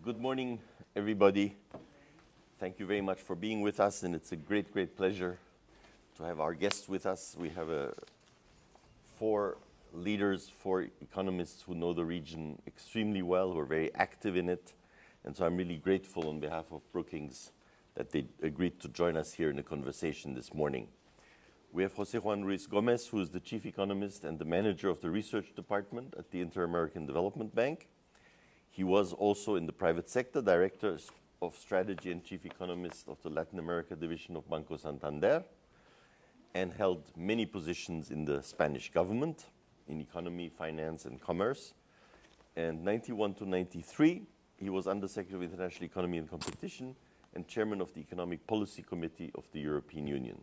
Good morning, everybody. Thank you very much for being with us, and it's a great, great pleasure to have our guests with us. We have four leaders, four economists who know the region extremely well, who are very active in it, and so I'm really grateful on behalf of Brookings that they agreed to join us here in the conversation this morning. We have Jose Juan Ruiz Gomez, who is the chief economist and the manager of the research department at the Inter-American Development Bank. He was also in the private sector, director of strategy and chief economist of the Latin America division of Banco Santander, and held many positions in the Spanish government in economy, finance, and commerce. And 91 to 93, he was Undersecretary of International Economy and Competition and chairman of the Economic Policy Committee of the European Union.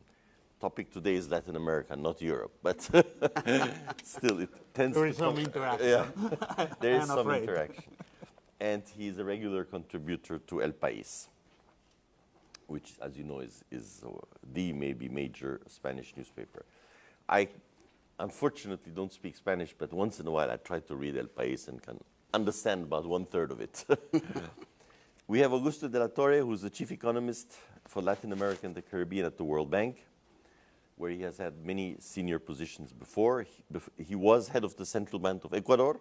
Topic today is Latin America, not Europe, but still it tends to There is some interaction. Yeah, there is some interaction. And he's a regular contributor to El País, which, as you know, is the maybe major Spanish newspaper. I unfortunately don't speak Spanish, but once in a while I try to read El País and can understand about 1/3 of it. We have Augusto de la Torre, who's the chief economist for Latin America and the Caribbean at the World Bank, where he has had many senior positions before. He was head of the Central Bank of Ecuador.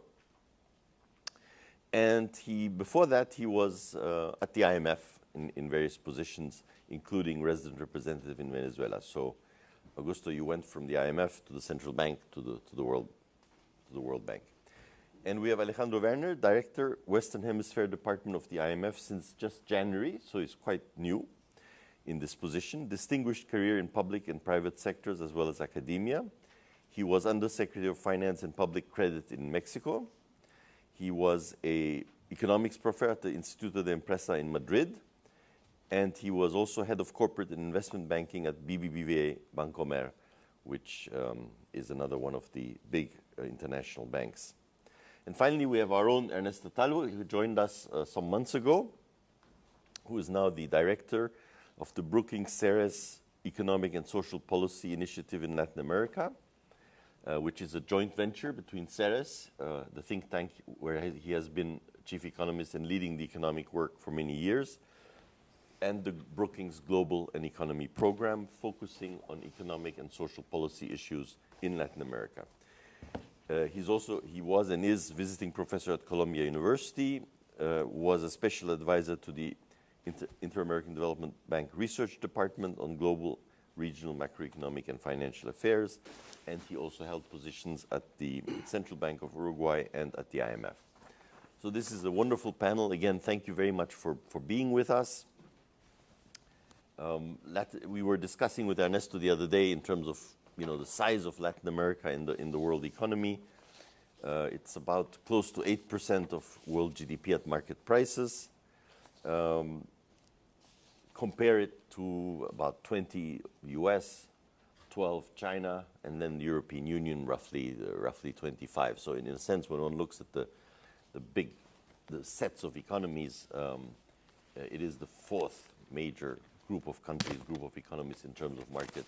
And before that, he was at the IMF in various positions, including resident representative in Venezuela. So, Augusto, you went from the IMF to the Central Bank to the World Bank. And we have Alejandro Werner, director, Western Hemisphere Department of the IMF since just January, so he's quite new in this position. Distinguished career in public and private sectors as well as academia. He was Undersecretary of Finance and Public Credit in Mexico. He was an economics professor at the Instituto de Empresa in Madrid, and he was also head of corporate and investment banking at BBVA Bancomer, which is another one of the big international banks. And finally, we have our own Ernesto Talvo, who joined us some months ago, who is now the director of the Brookings-CERES Economic and Social Policy Initiative in Latin America, which is a joint venture between CERES, the think tank where he has been chief economist and leading the economic work for many years, and the Brookings Global and Economy Program, focusing on economic and social policy issues in Latin America. He was and is visiting professor at Columbia University, was a special advisor to the Inter-American Development Bank Research Department on global, regional, macroeconomic, and financial affairs, and he also held positions at the Central Bank of Uruguay and at the IMF. So this is a wonderful panel. Again, thank you very much for being with us. We were discussing with Ernesto the other day in terms of the size of Latin America in the world economy. It's about close to 8% of world GDP at market prices. Compare it to about 20 US, 12 China, and then the European Union roughly 25. So in a sense, when one looks at the sets of economies, it is the fourth major group of countries, group of economies in terms of market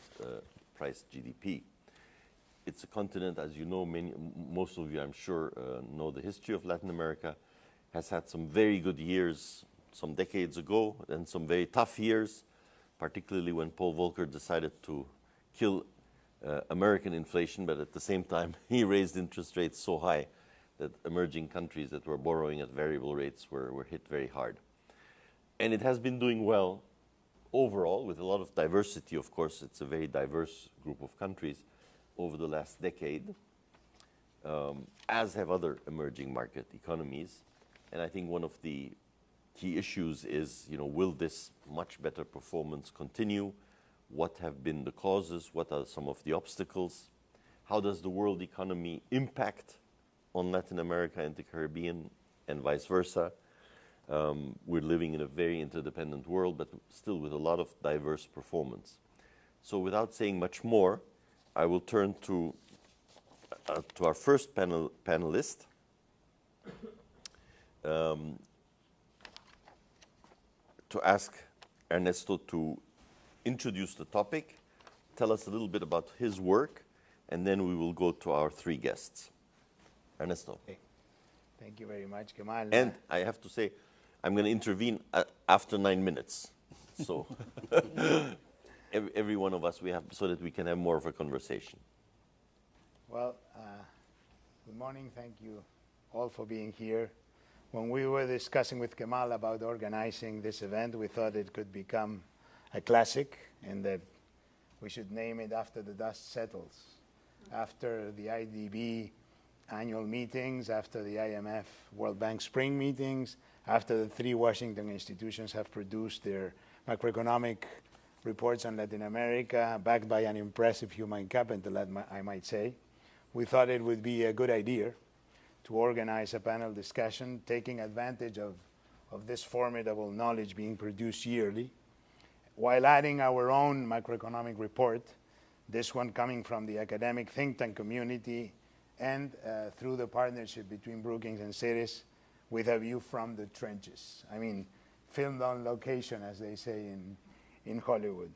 price GDP. It's a continent, as you know, most of you I'm sure know the history of Latin America, has had some very good years some decades ago, and some very tough years, particularly when Paul Volcker decided to kill American inflation, but at the same time he raised interest rates so high that emerging countries that were borrowing at variable rates were hit very hard. And it has been doing well overall, with a lot of diversity. Of course, it's a very diverse group of countries over the last decade, as have other emerging market economies. And I think one of the key issues is, will this much better performance continue? What have been the causes? What are some of the obstacles? How does the world economy impact on Latin America and the Caribbean, and vice versa? We're living in a very interdependent world, but still with a lot of diverse performance. So without saying much more, I will turn to our first panelist. To ask Ernesto to introduce the topic, tell us a little bit about his work, and then we will go to our three guests. Ernesto. Okay. Thank you very much, Kemal. And I have to say, I'm going to intervene after 9 minutes. So every one of us, we have, so that we can have more of a conversation. Well, good morning. Thank you all for being here. When we were discussing with Kemal about organizing this event, we thought it could become a classic and that we should name it after the dust settles. After the IDB annual meetings, after the IMF World Bank spring meetings, after the 3 Washington institutions have produced their macroeconomic reports on Latin America, backed by an impressive human capital, I might say, we thought it would be a good idea to organize a panel discussion taking advantage of this formidable knowledge being produced yearly, while adding our own macroeconomic report, this one coming from the academic think tank community and through the partnership between Brookings and CERES with a view from the trenches. I mean, filmed on location, as they say in Hollywood.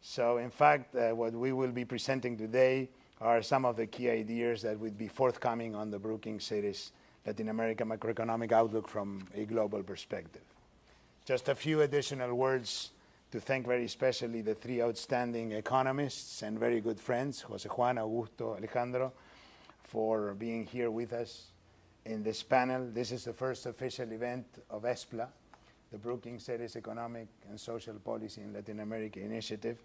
So in fact, what we will be presenting today are some of the key ideas that would be forthcoming on the Brookings-CERES Latin America macroeconomic outlook from a global perspective. Just a few additional words to thank very especially the 3 outstanding economists and very good friends, Jose Juan, Augusto, Alejandro, for being here with us in this panel. This is the first official event of ESPLA, the Brookings-CERES Economic and Social Policy in Latin America Initiative.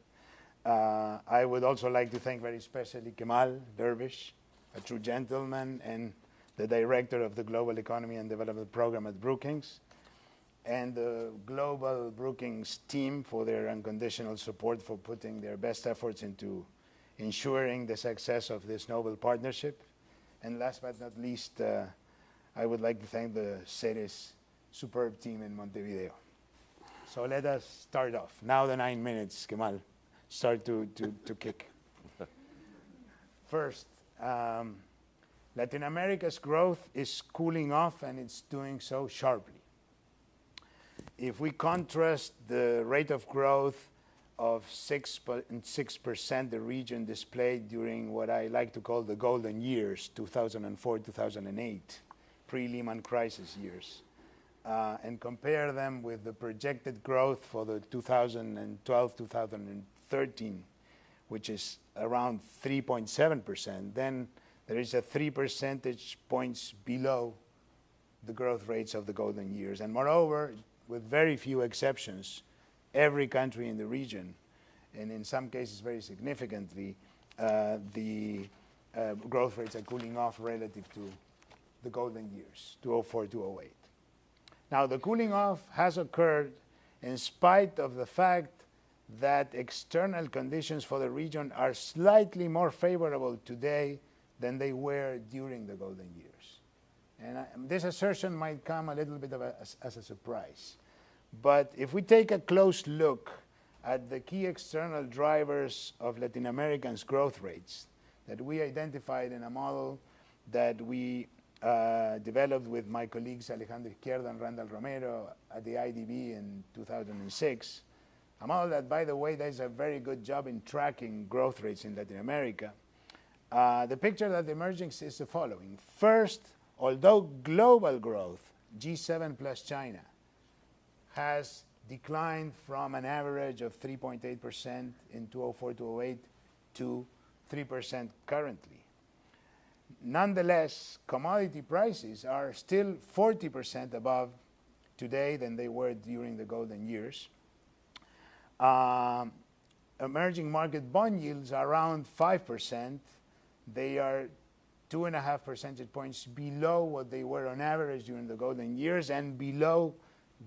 I would also like to thank very especially Kemal Dervish, a true gentleman and the director of the Global Economy and Development Program at Brookings, and the global Brookings team for their unconditional support for putting their best efforts into ensuring the success of this noble partnership. And last but not least, I would like to thank the CERES superb team in Montevideo. So let us start off. Now the 9 minutes, Kemal, start to kick. First, Latin America's growth is cooling off, and it's doing so sharply. If we contrast the rate of growth of 6% the region displayed during what I like to call the golden years, 2004, 2008, pre-Lehman crisis years, and compare them with the projected growth for the 2012-2013, which is around 3.7%, then there is a 3 percentage points below the growth rates of the golden years. And moreover, with very few exceptions, every country in the region, and in some cases very significantly, the growth rates are cooling off relative to the golden years, 2004, 2008. Now, the cooling off has occurred in spite of the fact that external conditions for the region are slightly more favorable today than they were during the golden years. And this assertion might come a little bit as a surprise. But if we take a close look at the key external drivers of Latin Americans' growth rates that we identified in a model that we developed with my colleagues Alejandro Izquierdo and Randall Romero at the IDB in 2006, a model that, by the way, does a very good job in tracking growth rates in Latin America. The picture that emerges is the following. First, although global growth, G7 plus China, has declined from an average of 3.8% in 2004-2008 to 3% currently. Nonetheless, commodity prices are still 40% above today than they were during the golden years. Emerging market bond yields are around 5%. They are 2.5 percentage points below what they were on average during the golden years and below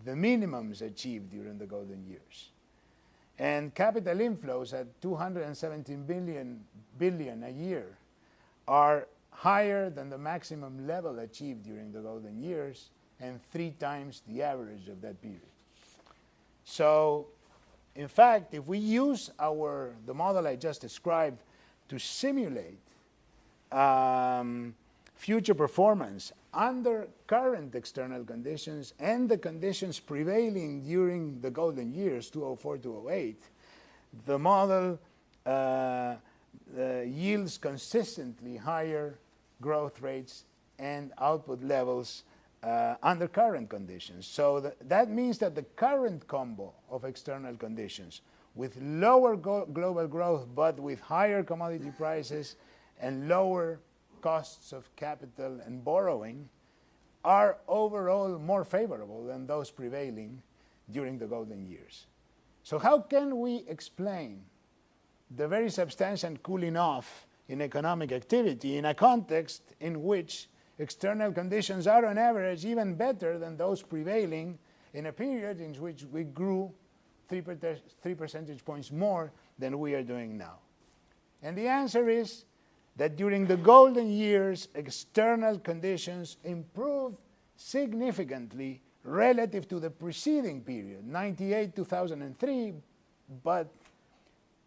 the minimums achieved during the golden years. And capital inflows at 217 billion a year are higher than the maximum level achieved during the golden years and 3 times the average of that period. So, in fact, if we use the model I just described to simulate future performance under current external conditions and the conditions prevailing during the golden years, 2004-2008, the model yields consistently higher growth rates and output levels under current conditions. So that means that the current combo of external conditions with lower global growth but with higher commodity prices and lower costs of capital and borrowing are overall more favorable than those prevailing during the golden years. So how can we explain the very substantial cooling off in economic activity in a context in which external conditions are on average even better than those prevailing in a period in which we grew 3 percentage points more than we are doing now? And the answer is that during the golden years, external conditions improved significantly relative to the preceding period, 98-2003, but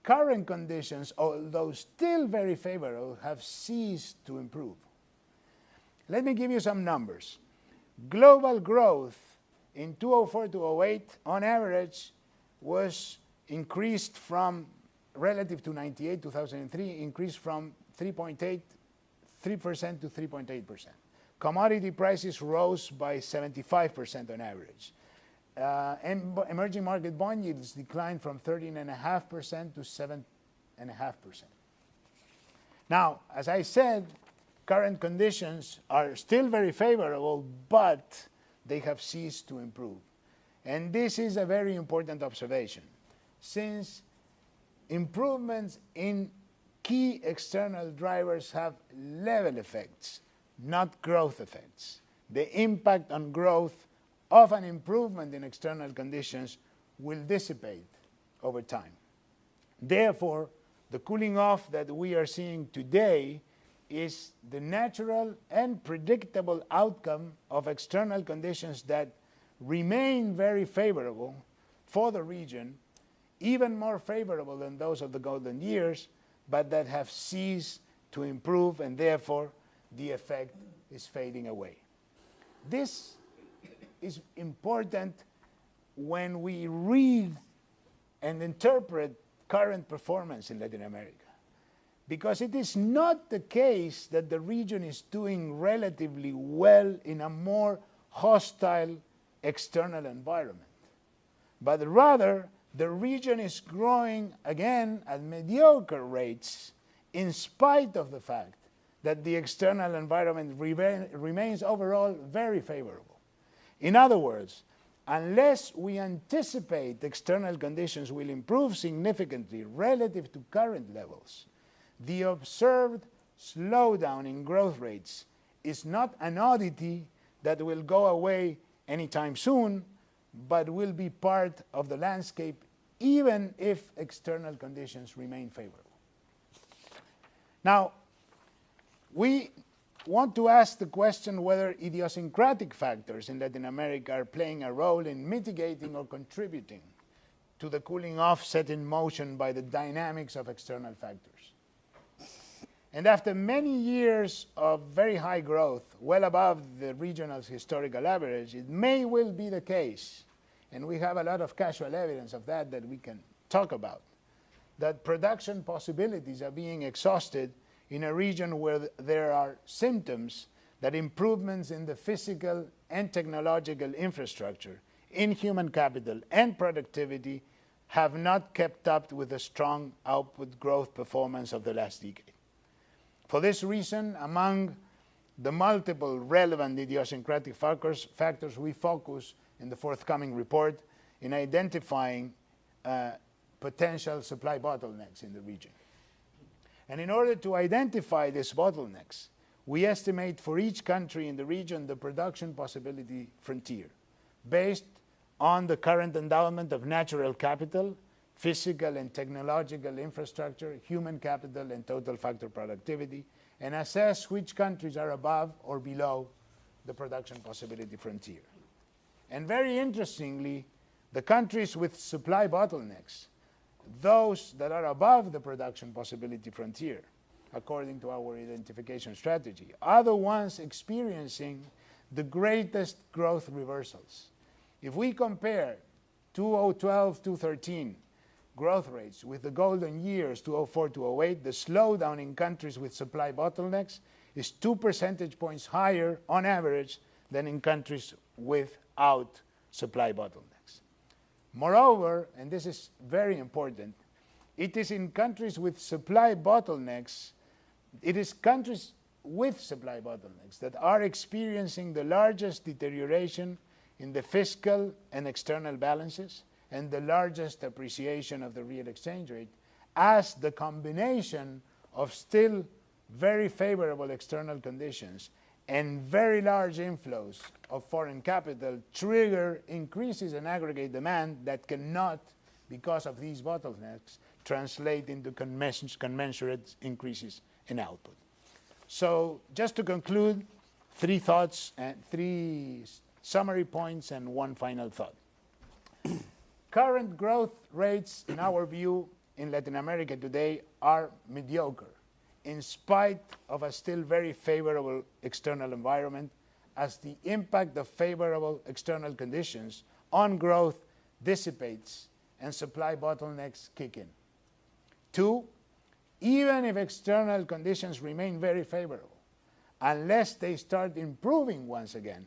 current conditions, although still very favorable, have ceased to improve. Let me give you some numbers. Global growth in 2004-2008, on average, was increased from, relative to 98-2003, increased from 3% to 3.8%. Commodity prices rose by 75% on average. Emerging market bond yields declined from 13.5% to 7.5%. Now, as I said, current conditions are still very favorable, but they have ceased to improve. And this is a very important observation, since improvements in key external drivers have level effects, not growth effects. The impact on growth of an improvement in external conditions will dissipate over time. Therefore, the cooling off that we are seeing today is the natural and predictable outcome of external conditions that remain very favorable for the region, even more favorable than those of the golden years, but that have ceased to improve, and therefore the effect is fading away. This is important when we read and interpret current performance in Latin America, because it is not the case that the region is doing relatively well in a more hostile external environment, but rather the region is growing again at mediocre rates in spite of the fact that the external environment remains overall very favorable. In other words, unless we anticipate external conditions will improve significantly relative to current levels, the observed slowdown in growth rates is not an oddity that will go away anytime soon, but will be part of the landscape even if external conditions remain favorable. Now, we want to ask the question whether idiosyncratic factors in Latin America are playing a role in mitigating or contributing to the cooling off set in motion by the dynamics of external factors. And after many years of very high growth, well above the regional's historical average, it may well be the case, and we have a lot of casual evidence of that we can talk about, that production possibilities are being exhausted in a region where there are symptoms that improvements in the physical and technological infrastructure, in human capital and productivity have not kept up with the strong output growth performance of the last decade. For this reason, among the multiple relevant idiosyncratic factors, we focus in the forthcoming report in identifying potential supply bottlenecks in the region. And in order to identify these bottlenecks, we estimate for each country in the region the production possibility frontier, based on the current endowment of natural capital, physical and technological infrastructure, human capital, and total factor productivity, and assess which countries are above or below the production possibility frontier. And very interestingly, the countries with supply bottlenecks, those that are above the production possibility frontier, according to our identification strategy, are the ones experiencing the greatest growth reversals. If we compare 2012-2013 growth rates with the golden years, 2004-2008, the slowdown in countries with supply bottlenecks is 2 percentage points higher on average than in countries without supply bottlenecks. Moreover, and this is very important, it is in countries with supply bottlenecks, it is countries with supply bottlenecks that are experiencing the largest deterioration in the fiscal and external balances and the largest appreciation of the real exchange rate, as the combination of still very favorable external conditions and very large inflows of foreign capital trigger increases in aggregate demand that cannot, because of these bottlenecks, translate into commensurate increases in output. So just to conclude, 3 thoughts and 3 summary points and 1 final thought. Current growth rates, in our view, in Latin America today are mediocre, in spite of a still very favorable external environment, as the impact of favorable external conditions on growth dissipates and supply bottlenecks kick in. 2, even if external conditions remain very favorable, unless they start improving once again,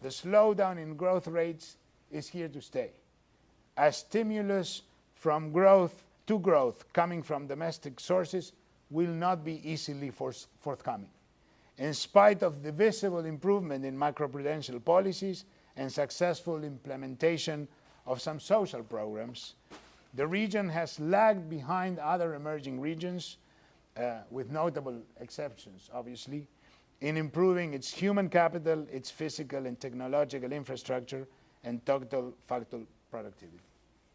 the slowdown in growth rates is here to stay. A stimulus from growth to growth coming from domestic sources will not be easily forthcoming, in spite of the visible improvement in macroprudential policies and successful implementation of some social programs. The region has lagged behind other emerging regions, with notable exceptions, obviously, in improving its human capital, its physical and technological infrastructure, and total factor productivity.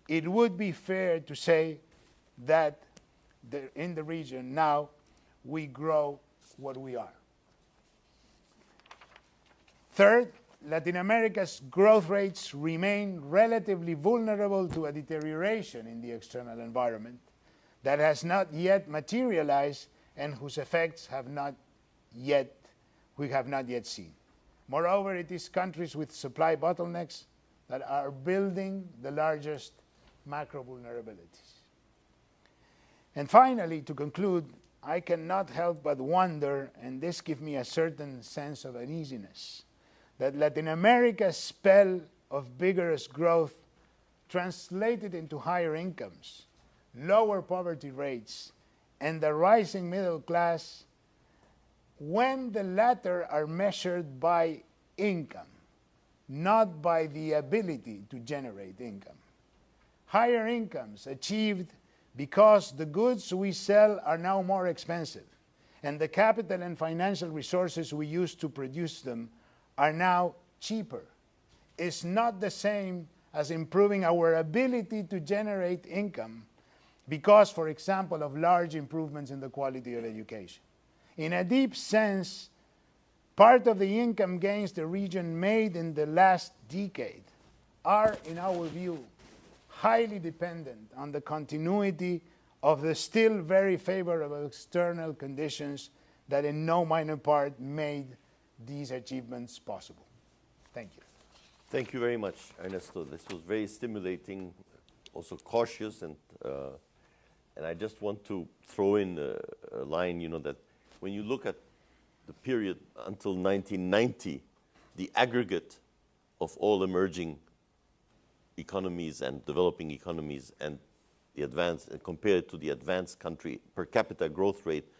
It would be fair to say that in the region now we grow what we are. Third, Latin America's growth rates remain relatively vulnerable to a deterioration in the external environment that has not yet materialized and whose effects we have not yet seen. Moreover, it is countries with supply bottlenecks that are building the largest macro vulnerabilities. And finally, to conclude, I cannot help but wonder, and this gives me a certain sense of uneasiness, that Latin America's spell of vigorous growth translated into higher incomes, lower poverty rates, and the rising middle class, when the latter are measured by income, not by the ability to generate income. Higher incomes achieved because the goods we sell are now more expensive, and the capital and financial resources we use to produce them are now cheaper, is not the same as improving our ability to generate income because, for example, of large improvements in the quality of education. In a deep sense, part of the income gains the region made in the last decade are, in our view, highly dependent on the continuity of the still very favorable external conditions that in no minor part made these achievements possible. Thank you. Thank you very much, Ernesto. This was very stimulating, also cautious, and I just want to throw in a line, that when you look at the period until 1990, the aggregate of all emerging economies and developing economies and the advanced, and compared to the advanced country per capita growth rate,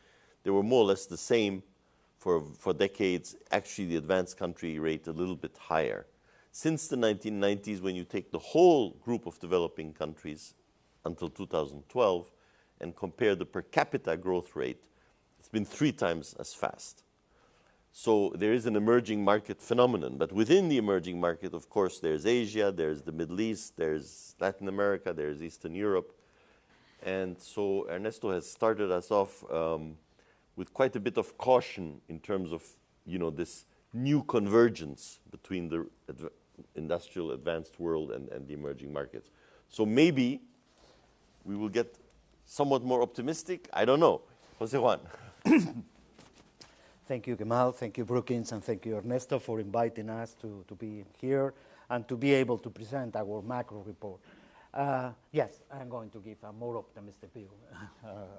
they were more or less the same for decades. Actually, the advanced country rate a little bit higher. Since the 1990s, when you take the whole group of developing countries until 2012 and compare the per capita growth rate, it's been 3 times as fast. So there is an emerging market phenomenon. But within the emerging market, of course, there's Asia, there's the Middle East, there's Latin America, there's Eastern Europe. And so Ernesto has started us off with quite a bit of caution in terms of, this new convergence between the industrial advanced world and the emerging markets. So maybe we will get somewhat more optimistic. I don't know. Jose Juan. Thank you, Kemal. Thank you, Brookings, and thank you, Ernesto, for inviting us to be here and to be able to present our macro report. Yes, I'm going to give a more optimistic view,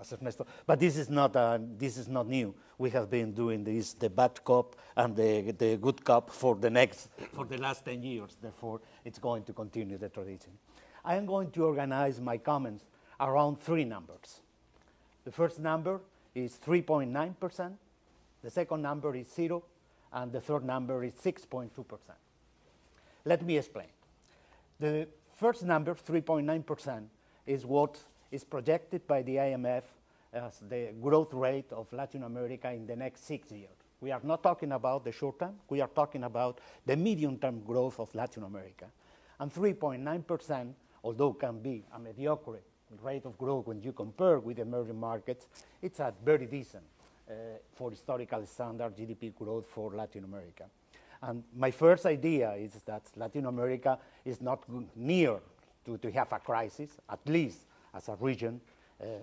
as Ernesto. But this is not new. We have been doing this, the bad cop and the good cop for the last 10 years. Therefore, it's going to continue the tradition. I am going to organize my comments around three numbers. The first number is 3.9%. The second number is 0, and the third number is 6.2%. Let me explain. The first number, 3.9%, is what is projected by the IMF as the growth rate of Latin America in the next 6 years. We are not talking about the short term, we are talking about the medium-term growth of Latin America. And 3.9%, although can be a mediocre rate of growth when you compare with emerging markets, it's a very decent for historical standard GDP growth for Latin America. And my first idea is that Latin America is not near to have a crisis, at least as a region.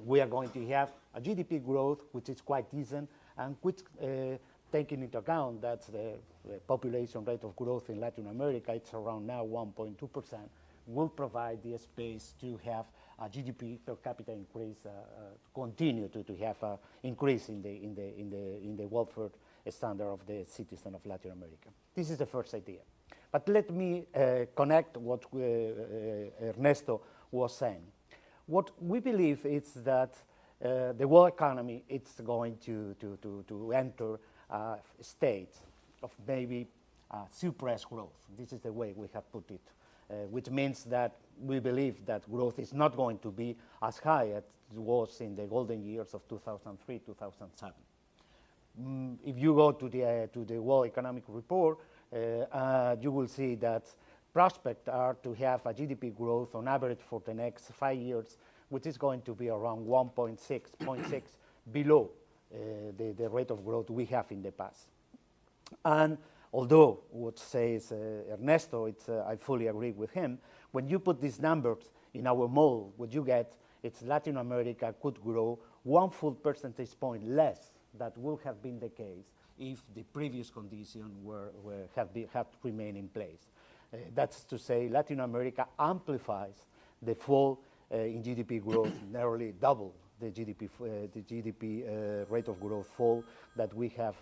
We are going to have a GDP growth which is quite decent and which, taking into account that the population rate of growth in Latin America, it's around now 1.2%, will provide the space to have a GDP per capita increase, continue to have an increase in the welfare standard of the citizen of Latin America. This is the first idea. But let me connect what Ernesto was saying. What we believe is that the world economy is going to enter a state of maybe suppressed growth. This is the way we have put it, which means that we believe that growth is not going to be as high as it was in the golden years of 2003, 2007. If you go to the World Economic Report, you will see that prospects are to have a GDP growth on average for the next 5 years, which is going to be around 1.6 below the rate of growth we have in the past. And although what says Ernesto, I fully agree with him, when you put these numbers in our model, what you get is Latin America could grow 1 full percentage point less that would have been the case if the previous conditions had remained in place. That's to say, Latin America amplifies the fall in GDP growth, nearly double the GDP rate of growth fall that we have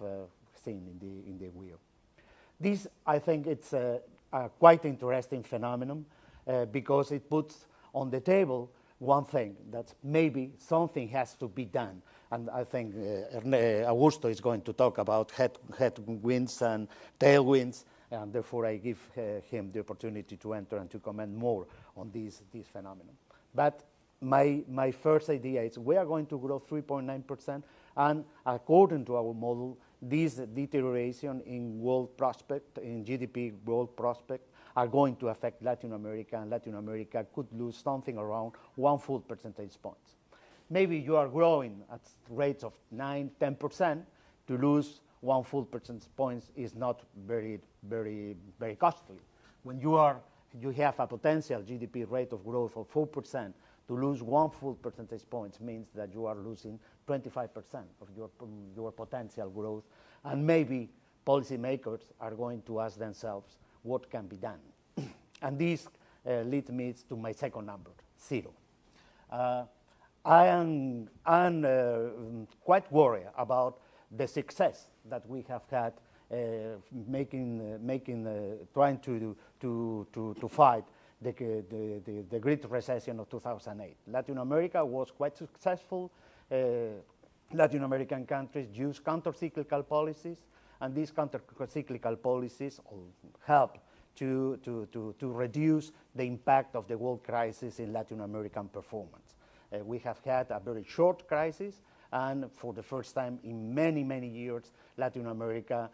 seen in the year. This, I think, it's a quite interesting phenomenon because it puts on the table one thing, that maybe something has to be done. And I think Augusto is going to talk about headwinds and tailwinds, and therefore I give him the opportunity to enter and to comment more on this phenomenon. But my first idea is we are going to grow 3.9%, and according to our model, this deterioration in world prospect, in GDP world prospect, are going to affect Latin America, and Latin America could lose something around 1 full percentage point. Maybe you are growing at rates of 9, 10%. To lose 1 full percentage point is not very, very, very costly. When you have a potential GDP rate of growth of 4%, to lose 1 full percentage point means that you are losing 25% of your potential growth, and maybe policymakers are going to ask themselves what can be done. And this leads me to my second number, 0. I am quite worried about the success that we have had trying to fight the Great Recession of 2008. Latin America was quite successful. Latin American countries used counter-cyclical policies, and these counter-cyclical policies help to reduce the impact of the world crisis in Latin American performance. We have had a very short crisis, and for the first time in many, many years, Latin America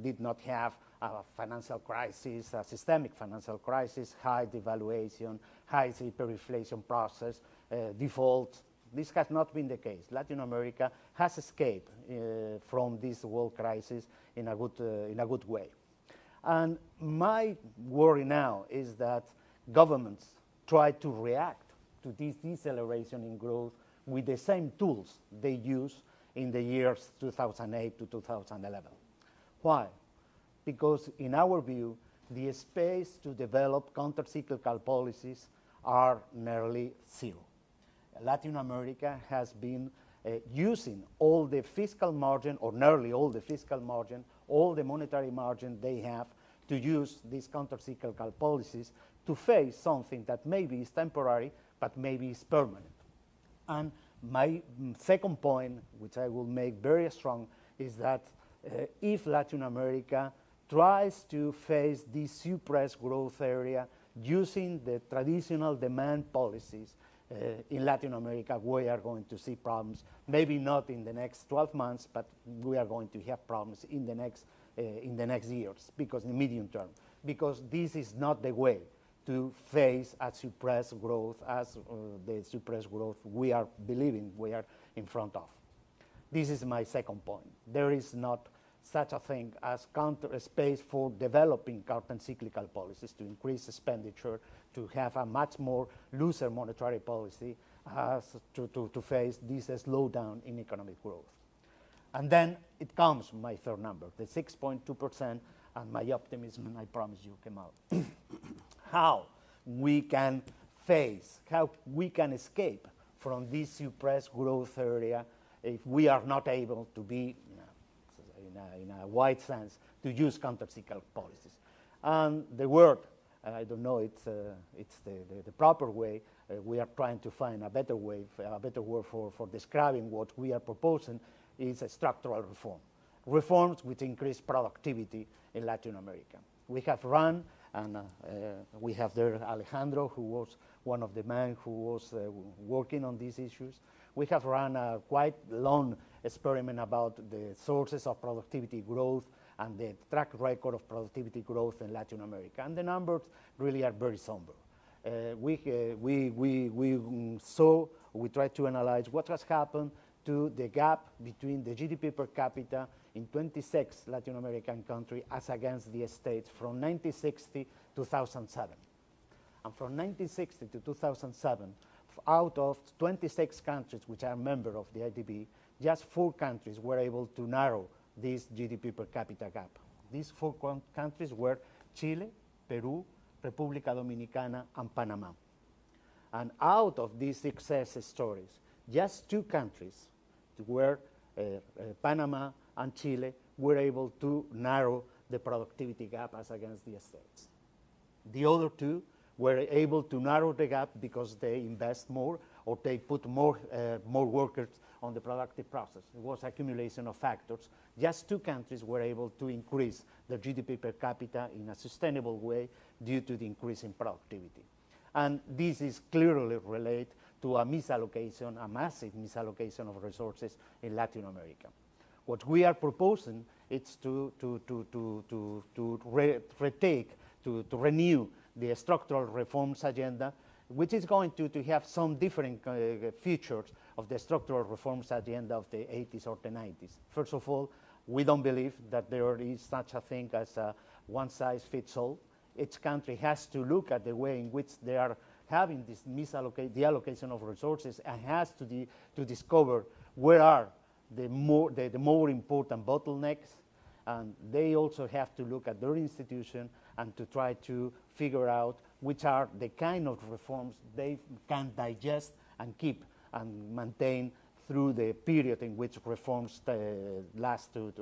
did not have a financial crisis, a systemic financial crisis, high devaluation, high hyperinflation process, default. This has not been the case. Latin America has escaped from this world crisis in a good way. And my worry now is that governments try to react to this deceleration in growth with the same tools they used in the years 2008 to 2011. Why? Because in our view, the space to develop counter-cyclical policies are nearly zero. Latin America has been using all the fiscal margin, or nearly all the fiscal margin, all the monetary margin they have to use these counter-cyclical policies to face something that maybe is temporary, but maybe is permanent. And my second point, which I will make very strong, is that if Latin America tries to face this suppressed growth area using the traditional demand policies, in Latin America, we are going to see problems, maybe not in the next 12 months, but we are going to have problems in the next years, because in the medium term, because this is not the way to face a suppressed growth as the suppressed growth we are believing we are in front of. This is my second point. There is not such a thing as counter space for developing counter-cyclical policies to increase expenditure, to have a much more looser monetary policy as to face this slowdown in economic growth. And then it comes, my third number, the 6.2%, and my optimism, and I promise you, Kemal. How we can face, how we can escape from this suppressed growth area if we are not able to be, in a wide sense, to use counter-cyclical policies. And the word, I don't know, it's the proper way. We are trying to find a better way, a better word for describing what we are proposing is a structural reform. Reforms which increase productivity in Latin America. We have run, and we have there Alejandro, who was one of the men who was working on these issues. We have run a quite long experiment about the sources of productivity growth and the track record of productivity growth in Latin America. And the numbers really are very somber. We tried to analyze what has happened to the gap between the GDP per capita in 26 Latin American countries as against the States from 1960 to 2007. And from 1960 to 2007, out of 26 countries which are members of the IDB, just 4 countries were able to narrow this GDP per capita gap. These 4 countries were Chile, Peru, República Dominicana, and Panama. And out of these success stories, just 2 countries were Panama and Chile were able to narrow the productivity gap as against the States. The other 2 were able to narrow the gap because they invest more or they put more workers on the productive process. It was accumulation of factors. Just 2 countries were able to increase their GDP per capita in a sustainable way due to the increase in productivity. And this is clearly related to a misallocation, a massive misallocation of resources in Latin America. What we are proposing is to renew the structural reforms agenda, which is going to have some different features of the structural reforms agenda of the 80s or the 90s. First of all, we don't believe that there is such a thing as a one-size-fits-all. Each country has to look at the way in which they are having this the allocation of resources, and has to discover where are the more important bottlenecks, and they also have to look at their institution and to try to figure out which are the kind of reforms they can digest and keep and maintain through the period in which reforms last the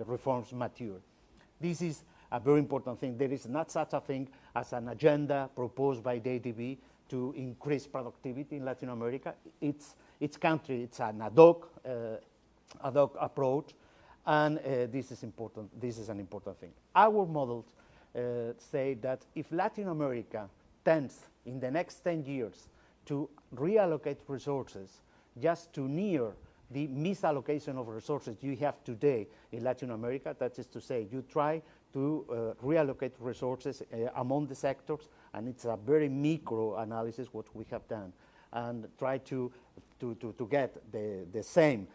reforms mature. This is a very important thing. There is not such a thing as an agenda proposed by the ADB to increase productivity in Latin America. Each country, it's an ad hoc approach, and this is important. This is an important thing. Our models say that if Latin America tends in the next 10 years to reallocate resources just to near the misallocation of resources you have today in Latin America, that is to say, you try to reallocate resources among the sectors, and it's a very micro analysis what we have done, and try to get the same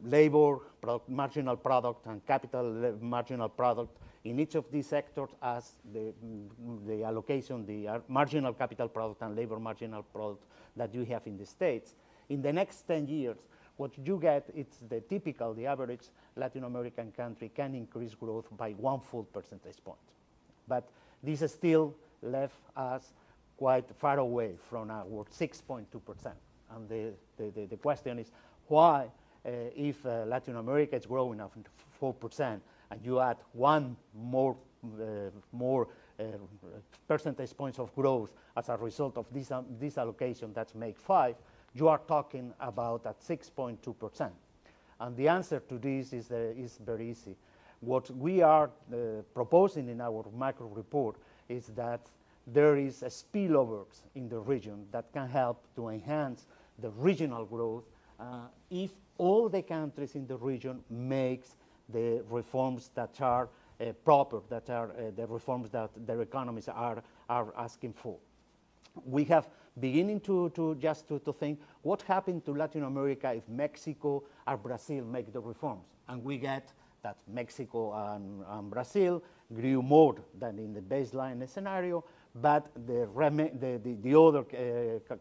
labor marginal product and capital marginal product in each of these sectors as the allocation, the marginal capital product and labor marginal product that you have in the States. In the next 10 years, what you get, it's the average Latin American country can increase growth by 1 full percentage point. But this still left us quite far away from our 6.2%. And the question is why, if Latin America is growing at 4%, and you add one more percentage points of growth as a result of this allocation that make 5, you are talking about at 6.2%. And the answer to this is very easy. What we are proposing in our macro report is that there is a spillovers in the region that can help to enhance the regional growth if all the countries in the region makes the reforms that are proper, that are the reforms that their economies are asking for. We have beginning to think what happened to Latin America if Mexico or Brazil make the reforms, and we get that Mexico and Brazil grew more than in the baseline scenario, but the other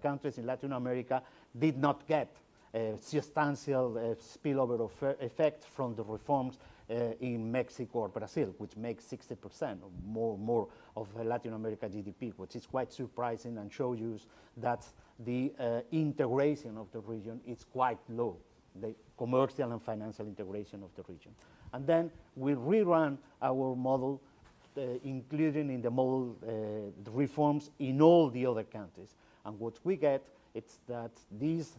countries in Latin America did not get a substantial spillover of effect from the reforms in Mexico or Brazil, which makes 60% or more of Latin America GDP, which is quite surprising and shows you that the integration of the region is quite low, the commercial and financial integration of the region. And then we rerun our model, including in the model the reforms in all the other countries. And what we get is that this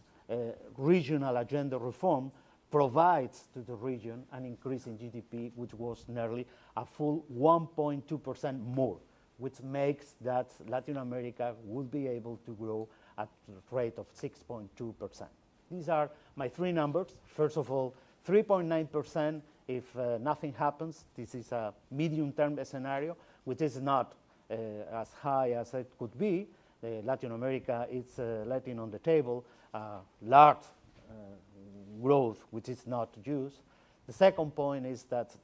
regional agenda reform provides to the region an increase in GDP, which was nearly a full 1.2% more, which makes that Latin America will be able to grow at a rate of 6.2%. These are my 3 numbers. First of all, 3.9% if nothing happens. This is a medium-term scenario, which is not as high as it could be. Latin America is letting on the table large growth, which is not used. The second point is that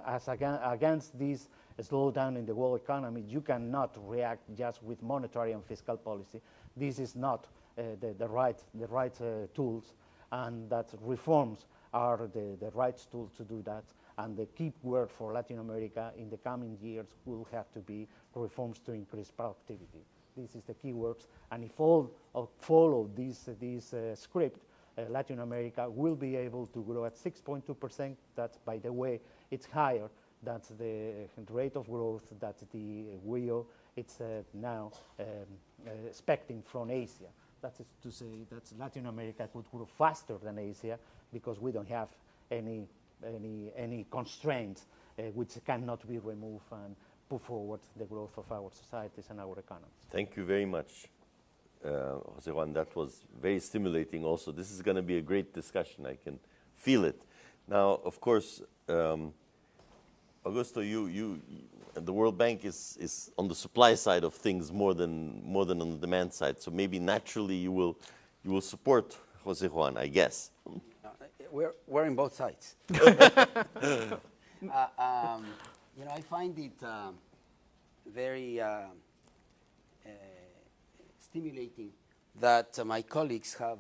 against this slowdown in the world economy, you cannot react just with monetary and fiscal policy. This is not the right tools, and that reforms are the right tools to do that. And the key word for Latin America in the coming years will have to be reforms to increase productivity. This is the key words, and if all follow this script, Latin America will be able to grow at 6.2%. That, by the way, it's higher than the rate of growth that the WIO it's now expecting from Asia. That is to say that Latin America could grow faster than Asia because we don't have any constraints which cannot be removed and put forward the growth of our societies and our economies. Thank you very much, Jose Juan. That was very stimulating also. This is going to be a great discussion. I can feel it. Now, of course, Augusto, the World Bank is on the supply side of things more than on the demand side. So maybe naturally you will support Jose Juan, I guess. We're in both sides. I find it very stimulating that my colleagues have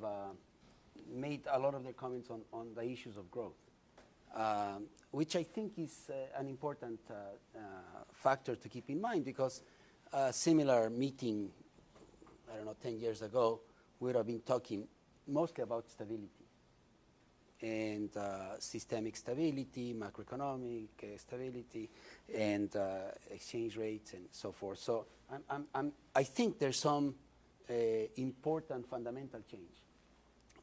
made a lot of their comments on the issues of growth, which I think is an important factor to keep in mind, because a similar meeting, 10 years ago, we would have been talking mostly about stability and systemic stability, macroeconomic stability, and exchange rates and so forth. So I think there's some important fundamental change,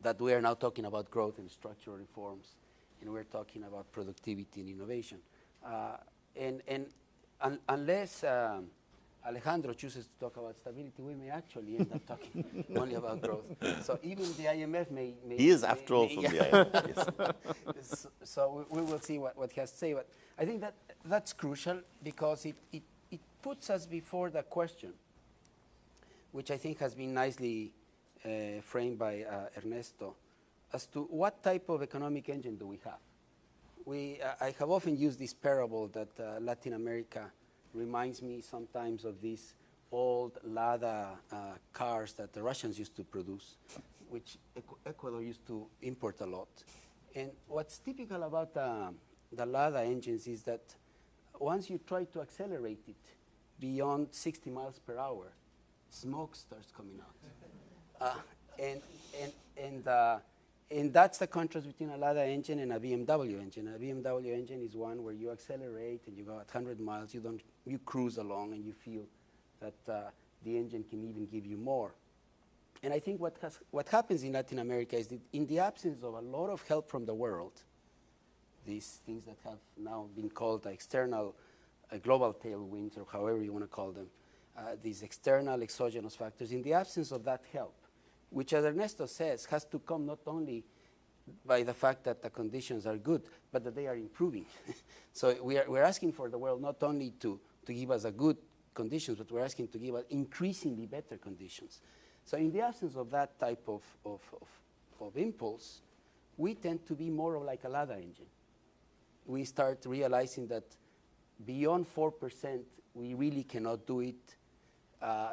that we are now talking about growth and structural reforms, and we're talking about productivity and innovation. And unless Alejandro chooses to talk about stability, we may actually end up talking only about growth. So even the IMF may he is, after all, from the IMF. Yes. So we will see what he has to say. But I think that's crucial, because it puts us before the question, which I think has been nicely framed by Ernesto, as to what type of economic engine do we have. I have often used this parable that Latin America reminds me sometimes of these old Lada cars that the Russians used to produce, which Ecuador used to import a lot. And what's typical about the Lada engines is that once you try to accelerate it beyond 60 miles per hour, smoke starts coming out. And that's the contrast between a Lada engine and a BMW engine. A BMW engine is one where you accelerate and you go at 100 miles, you cruise along and you feel that the engine can even give you more. And I think what happens in Latin America is that in the absence of a lot of help from the world, these things that have now been called external global tailwinds, or however you want to call them, these external exogenous factors, in the absence of that help, which, as Ernesto says, has to come not only by the fact that the conditions are good, but that they are improving. So we're asking for the world not only to give us a good conditions, but we're asking to give us increasingly better conditions. So in the absence of that type of impulse, we tend to be more like a Lada engine. We start realizing that beyond 4%, we really cannot do it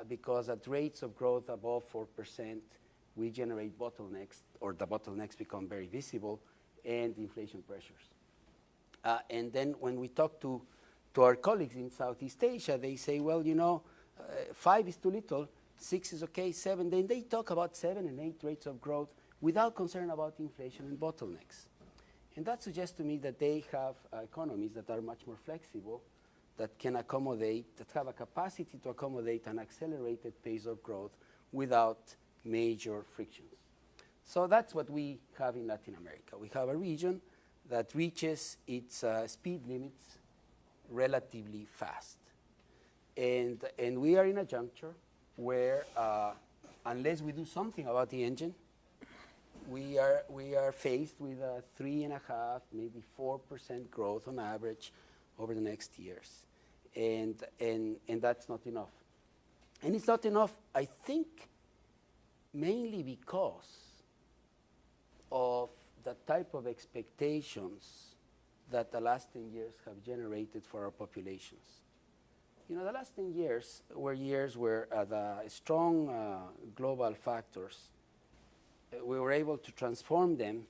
because at rates of growth above 4%, we generate bottlenecks, or the bottlenecks become very visible, and inflation pressures. And then when we talk to our colleagues in Southeast Asia, they say, well, 5 is too little, 6 is okay, 7. Then they talk about 7 and 8 rates of growth without concern about inflation and bottlenecks. And that suggests to me that they have economies that are much more flexible, that can accommodate, that have a capacity to accommodate an accelerated pace of growth without major frictions. So that's what we have in Latin America. We have a region that reaches its speed limits relatively fast. And we are in a juncture where, unless we do something about the engine, we are faced with a 3.5%, maybe 4% growth on average over the next years. And that's not enough. And it's not enough, I think, mainly because of the type of expectations that the last 10 years have generated for our populations. The last 10 years were years where the strong global factors, we were able to transform them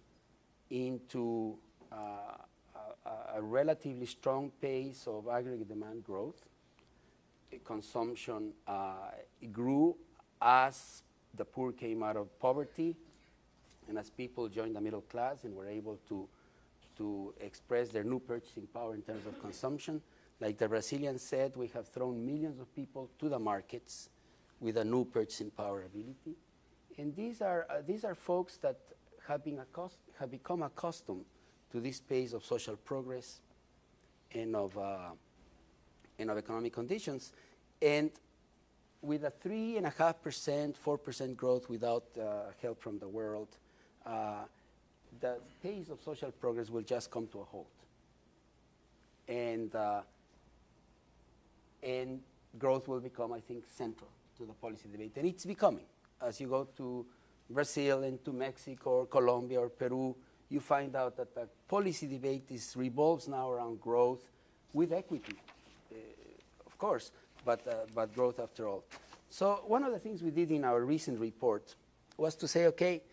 into a relatively strong pace of aggregate demand growth. Consumption grew as the poor came out of poverty and as people joined the middle class and were able to express their new purchasing power in terms of consumption. Like the Brazilians said, we have thrown millions of people to the markets with a new purchasing power ability. And these are folks that have become accustomed to this pace of social progress and of economic conditions. And with a 3.5%, 4% growth without help from the world, the pace of social progress will just come to a halt. And growth will become, I think, central to the policy debate. And it's becoming. As you go to Brazil and to Mexico or Colombia or Peru, you find out that the policy debate revolves now around growth with equity, of course, but growth after all. So one of the things we did in our recent report was to say, okay,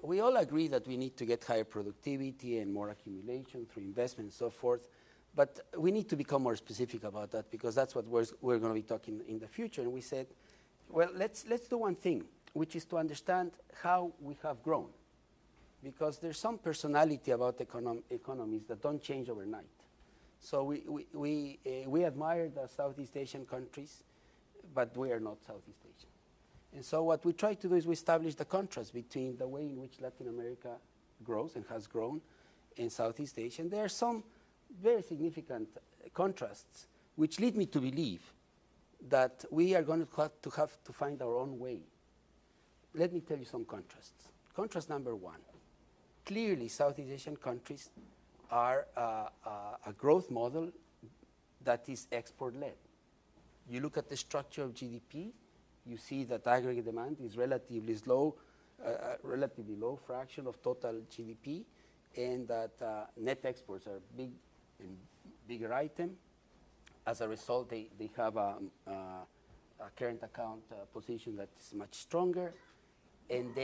we all agree that we need to get higher productivity and more accumulation through investment and so forth, but we need to become more specific about that because that's what we're going to be talking in the future. And we said, well, let's do one thing, which is to understand how we have grown, because there's some personality about economies that don't change overnight. So we admire the Southeast Asian countries, but we are not Southeast Asian. And so what we try to do is we establish the contrast between the way in which Latin America grows and has grown in Southeast Asia. And there are some very significant contrasts which lead me to believe that we are going to have to find our own way. Let me tell you some contrasts. Contrast number one. Clearly, Southeast Asian countries are a growth model that is export-led. You look at the structure of GDP, you see that aggregate demand is relatively low fraction of total GDP, and that net exports are bigger item. As a result, they have a current account position that is much stronger, and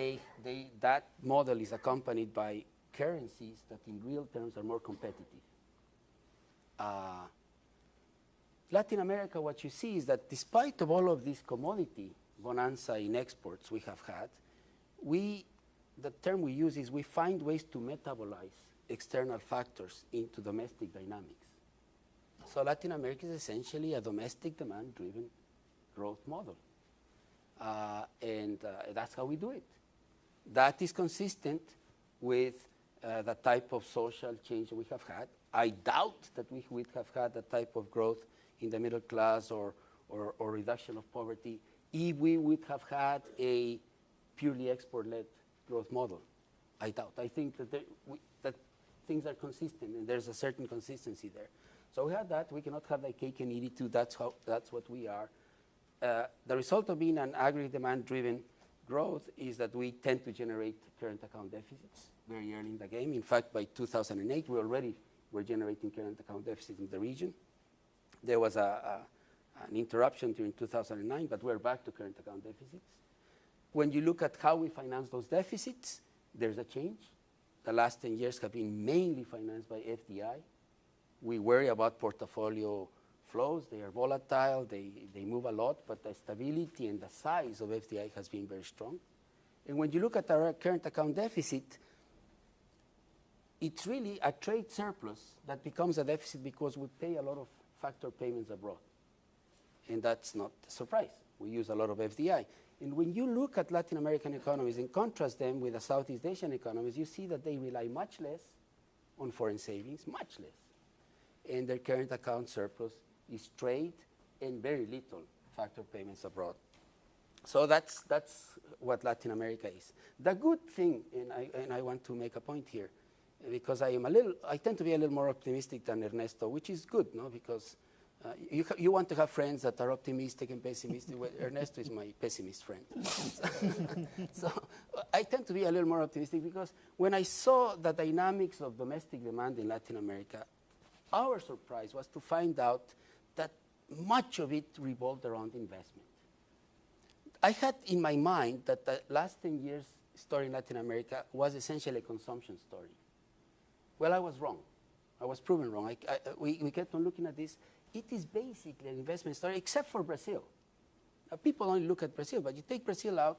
that model is accompanied by currencies that in real terms are more competitive. Latin America, what you see is that despite of all of this commodity bonanza in exports we have had, the term we use is we find ways to metabolize external factors into domestic dynamics. So Latin America is essentially a domestic demand-driven growth model. And that's how we do it. That is consistent with the type of social change we have had. I doubt that we would have had the type of growth in the middle class or reduction of poverty if we would have had a purely export-led growth model. I doubt. I think that, that things are consistent, and there's a certain consistency there. So we have that. We cannot have the cake and eat it too. That's what we are. The result of being an aggregate demand-driven growth is that we tend to generate current account deficits very early in the game. In fact, by 2008, we already were generating current account deficits in the region. There was an interruption during 2009, but we're back to current account deficits. When you look at how we finance those deficits, there's a change. The last 10 years have been mainly financed by FDI. We worry about portfolio flows. They are volatile. They move a lot, but the stability and the size of FDI has been very strong. And when you look at our current account deficit, it's really a trade surplus that becomes a deficit because we pay a lot of factor payments abroad. And that's not a surprise. We use a lot of FDI. And when you look at Latin American economies and contrast them with the Southeast Asian economies, you see that they rely much less on foreign savings, much less. And their current account surplus is trade and very little factor payments abroad. So that's what Latin America is. The good thing, and I want to make a point here, because I tend to be a little more optimistic than Ernesto, which is good, no? Because you want to have friends that are optimistic and pessimistic. Well, Ernesto is my pessimist friend. So I tend to be a little more optimistic because when I saw the dynamics of domestic demand in Latin America, our surprise was to find out that much of it revolved around investment. I had in my mind that the last 10 years story in Latin America was essentially a consumption story. Well, I was wrong. I was proven wrong. We kept on looking at this. It is basically an investment story, except for Brazil. Now, people only look at Brazil, but you take Brazil out,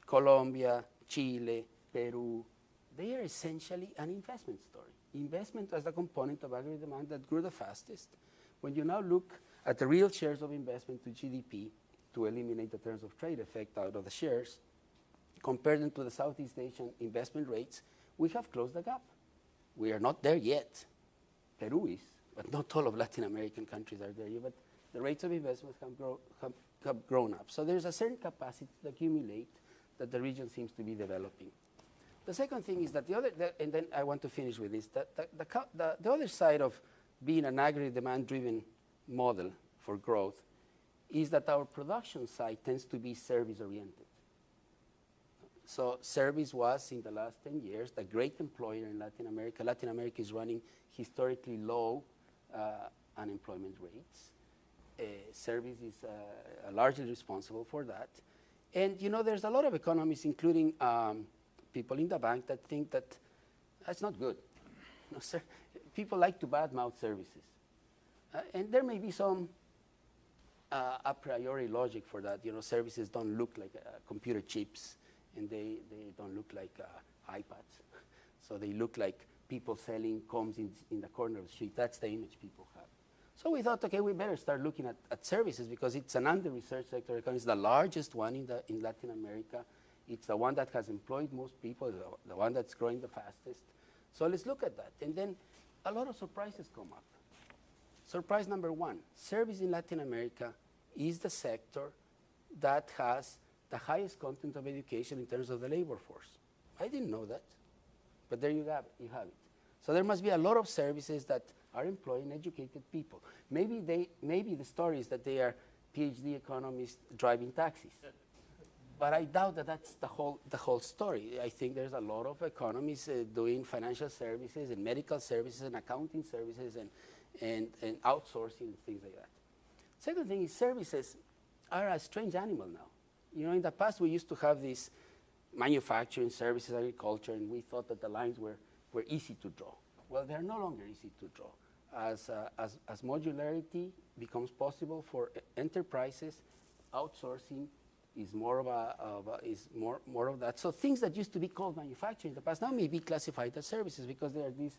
Colombia, Chile, Peru, they are essentially an investment story. Investment as the component of aggregate demand that grew the fastest. When you now look at the real shares of investment to GDP, to eliminate the terms of trade effect out of the shares, compare them to the Southeast Asian investment rates, we have closed the gap. We are not there yet. Peru is, but not all of Latin American countries are there yet, but the rates of investment have grown up. So there's a certain capacity to accumulate that the region seems to be developing. The second thing is that and then I want to finish with this, the other side of being an aggregate demand-driven model for growth is that our production side tends to be service-oriented. So service was, in the last 10 years, the great employer in Latin America. Latin America is running historically low unemployment rates. Service is largely responsible for that. And there's a lot of economists, including people in the bank, that think that that's not good. No, sir. People like to badmouth services. And there may be some a priori logic for that. Services don't look like computer chips, and they don't look like iPads. So they look like people selling combs in the corner of the street. That's the image people have. So we thought, okay, we better start looking at services because it's an under-researched sector economy. It's the largest one in Latin America. It's the one that has employed most people, the one that's growing the fastest. So let's look at that. And then a lot of surprises come up. Surprise number one, service in Latin America is the sector that has the highest content of education in terms of the labor force. I didn't know that, but there you have it. So there must be a lot of services that are employing educated people. Maybe the story is that they are PhD economists driving taxis. But I doubt that that's the whole story. I think there's a lot of economists doing financial services and medical services and accounting services and outsourcing and things like that. Second thing is services are a strange animal now. In the past we used to have this manufacturing, services, agriculture, and we thought that the lines were easy to draw. Well, they're no longer easy to draw. As modularity becomes possible for enterprises, outsourcing is more of that. So things that used to be called manufacturing in the past now may be classified as services because there are these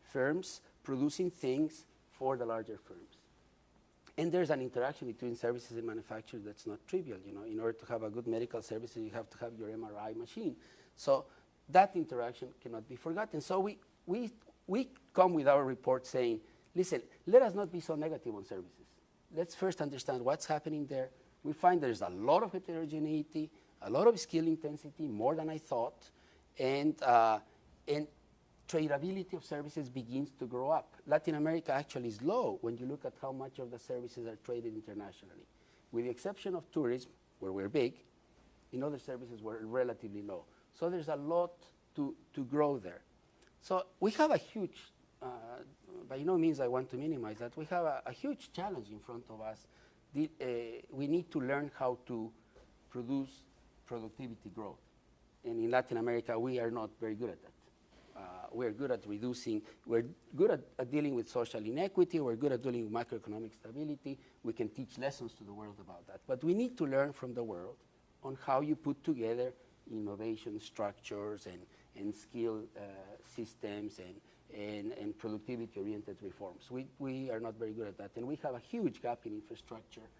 firms producing things for the larger firms. And there's an interaction between services and manufacturers that's not trivial. You know, in order to have a good medical services, you have to have your MRI machine. So that interaction cannot be forgotten. So we come with our report saying, listen, let us not be so negative on services. Let's first understand what's happening there. We find there's a lot of heterogeneity, a lot of skill intensity, more than I thought, and tradability of services begins to grow up. Latin America actually is low when you look at how much of the services are traded internationally. With the exception of tourism, where we're big, in other services we're relatively low. So there's a lot to grow there. So we have a huge, by no means I want to minimize that, we have a huge challenge in front of us. We need to learn how to produce productivity growth. And in Latin America, we are not very good at that. We're good at reducing, we're good at dealing with social inequity, we're good at dealing with macroeconomic stability. We can teach lessons to the world about that. But we need to learn from the world on how you put together innovation structures and skill systems and productivity-oriented reforms. We are not very good at that. And we have a huge gap in infrastructure.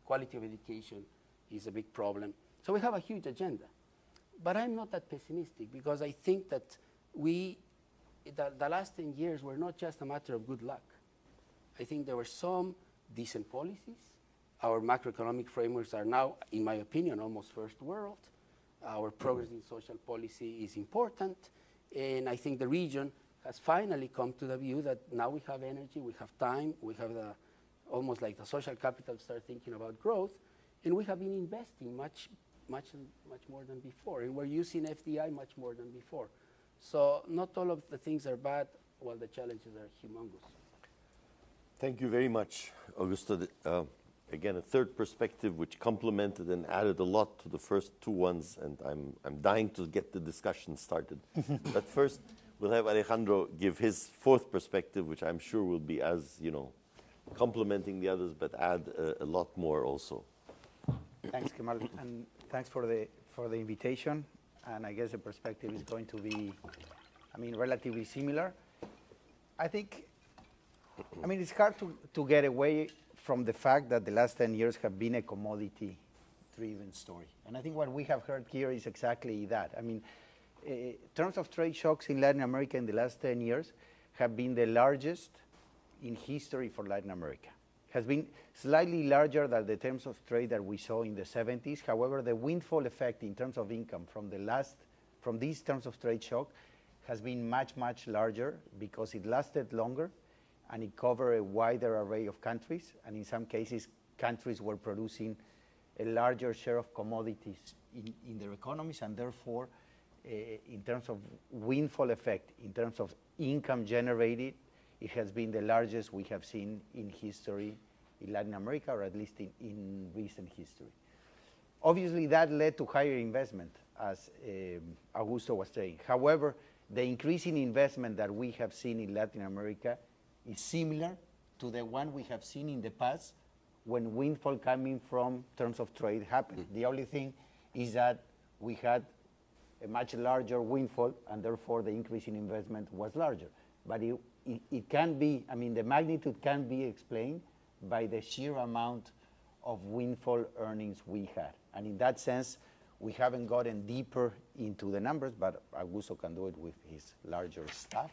Quality of education is a big problem. So we have a huge agenda. But I'm not that pessimistic because I think that the last 10 years were not just a matter of good luck. I think there were some decent policies. Our macroeconomic frameworks are now, in my opinion, almost first world. Our progress in social policy is important. And I think the region has finally come to the view that now we have energy, we have time, we have almost like the social capital to start thinking about growth. And we have been investing much more than before. And we're using FDI much more than before. So not all of the things are bad, while the challenges are humongous. Thank you very much, Augusto. Again, a third perspective which complemented and added a lot to the first two ones, and I'm dying to get the discussion started. But first, we'll have Alejandro give his fourth perspective, which I'm sure will be as, complementing the others, but add a lot more also. Thanks, Kemal, and thanks for the invitation. And I guess the perspective is going to be, relatively similar. I think, it's hard to get away from the fact that the last 10 years have been a commodity-driven story. And I think what we have heard here is exactly that. Terms of trade shocks in Latin America in the last 10 years have been the largest in history for Latin America. Has been slightly larger than the terms of trade that we saw in the 70s. However, the windfall effect in terms of income from these terms of trade shock has been much, much larger because it lasted longer and it covered a wider array of countries. And in some cases, countries were producing a larger share of commodities in their economies, and therefore, in terms of windfall effect, in terms of income generated, it has been the largest we have seen in history in Latin America, or at least in recent history. Obviously, that led to higher investment, as Augusto was saying. However, the increase in investment that we have seen in Latin America is similar to the one we have seen in the past when windfall coming from terms of trade happened. The only thing is that we had a much larger windfall, and therefore the increase in investment was larger. But it can be, the magnitude can be explained by the sheer amount of windfall earnings we had. And in that sense, we haven't gotten deeper into the numbers, but Augusto can do it with his larger staff.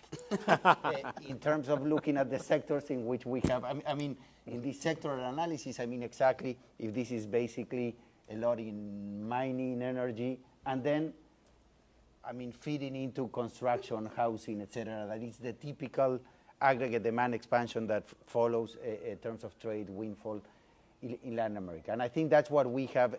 In terms of looking at the sectors in which we have, in this sectoral analysis, exactly if this is basically a lot in mining, energy, and then feeding into construction, housing, etc. That is the typical aggregate demand expansion that follows a terms of trade windfall in Latin America. And I think that's what we have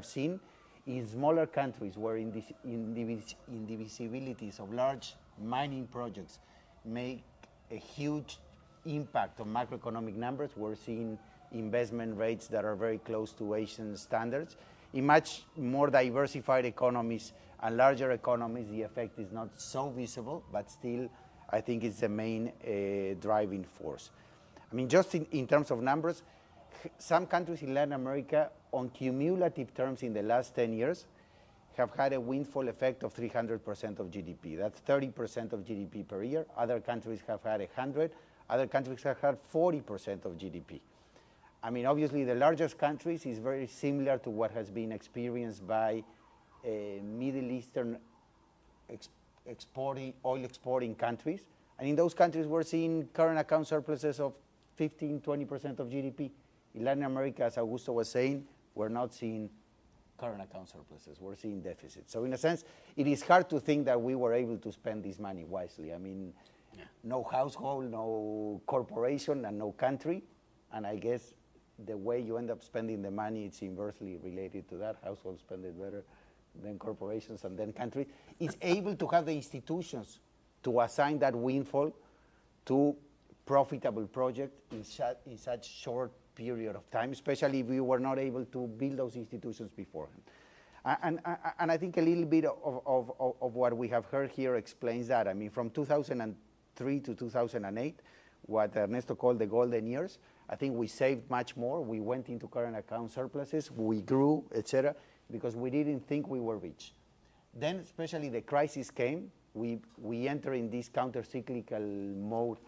seen in smaller countries where indivisibilities of large mining projects make a huge impact on macroeconomic numbers. We're seeing investment rates that are very close to Asian standards. In much more diversified economies and larger economies, the effect is not so visible, but still, I think it's the main driving force. Just in terms of numbers, some countries in Latin America, on cumulative terms in the last 10 years, have had a windfall effect of 300% of GDP. That's 30% of GDP per year. Other countries have had 100. Other countries have had 40% of GDP. I mean, obviously, the largest countries is very similar to what has been experienced by Middle Eastern oil exporting countries. And in those countries, we're seeing current account surpluses of 15, 20% of GDP. In Latin America, as Augusto was saying, we're not seeing current account surpluses. We're seeing deficits. So in a sense, it is hard to think that we were able to spend this money wisely. I mean, no household, no corporation, and no country. And I guess the way you end up spending the money, it's inversely related to that. Households spend it better than corporations and then countries. Is able to have the institutions to assign that windfall to profitable projects in such short period of time, especially if we were not able to build those institutions beforehand. And I think a little bit of what we have heard here explains that. I mean, from 2003 to 2008, what Ernesto called the golden years, I think we saved much more. We went into current account surpluses, we grew, etc., because we didn't think we were rich. Then, especially the crisis came, we enter in this counter-cyclical mode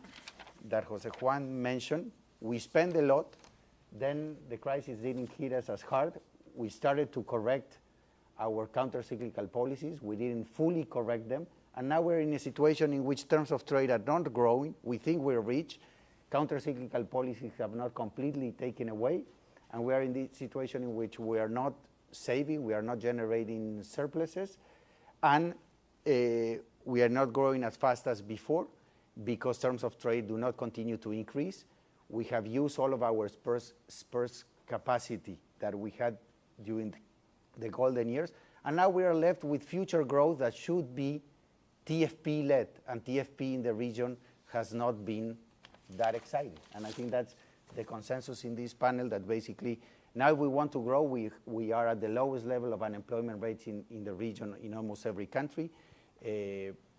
that Jose Juan mentioned. We spend a lot, then the crisis didn't hit us as hard. We started to correct our counter-cyclical policies. We didn't fully correct them. And now we're in a situation in which terms of trade are not growing. We think we're rich. Counter-cyclical policies have not completely taken away. And we are in the situation in which we are not saving, we are not generating surpluses, and we are not growing as fast as before because terms of trade do not continue to increase. We have used all of our spurs capacity that we had during the golden years, and now we are left with future growth that should be TFP-led, and TFP in the region has not been that exciting. And I think that's the consensus in this panel, that basically now if we want to grow, we are at the lowest level of unemployment rates in the region in almost every country.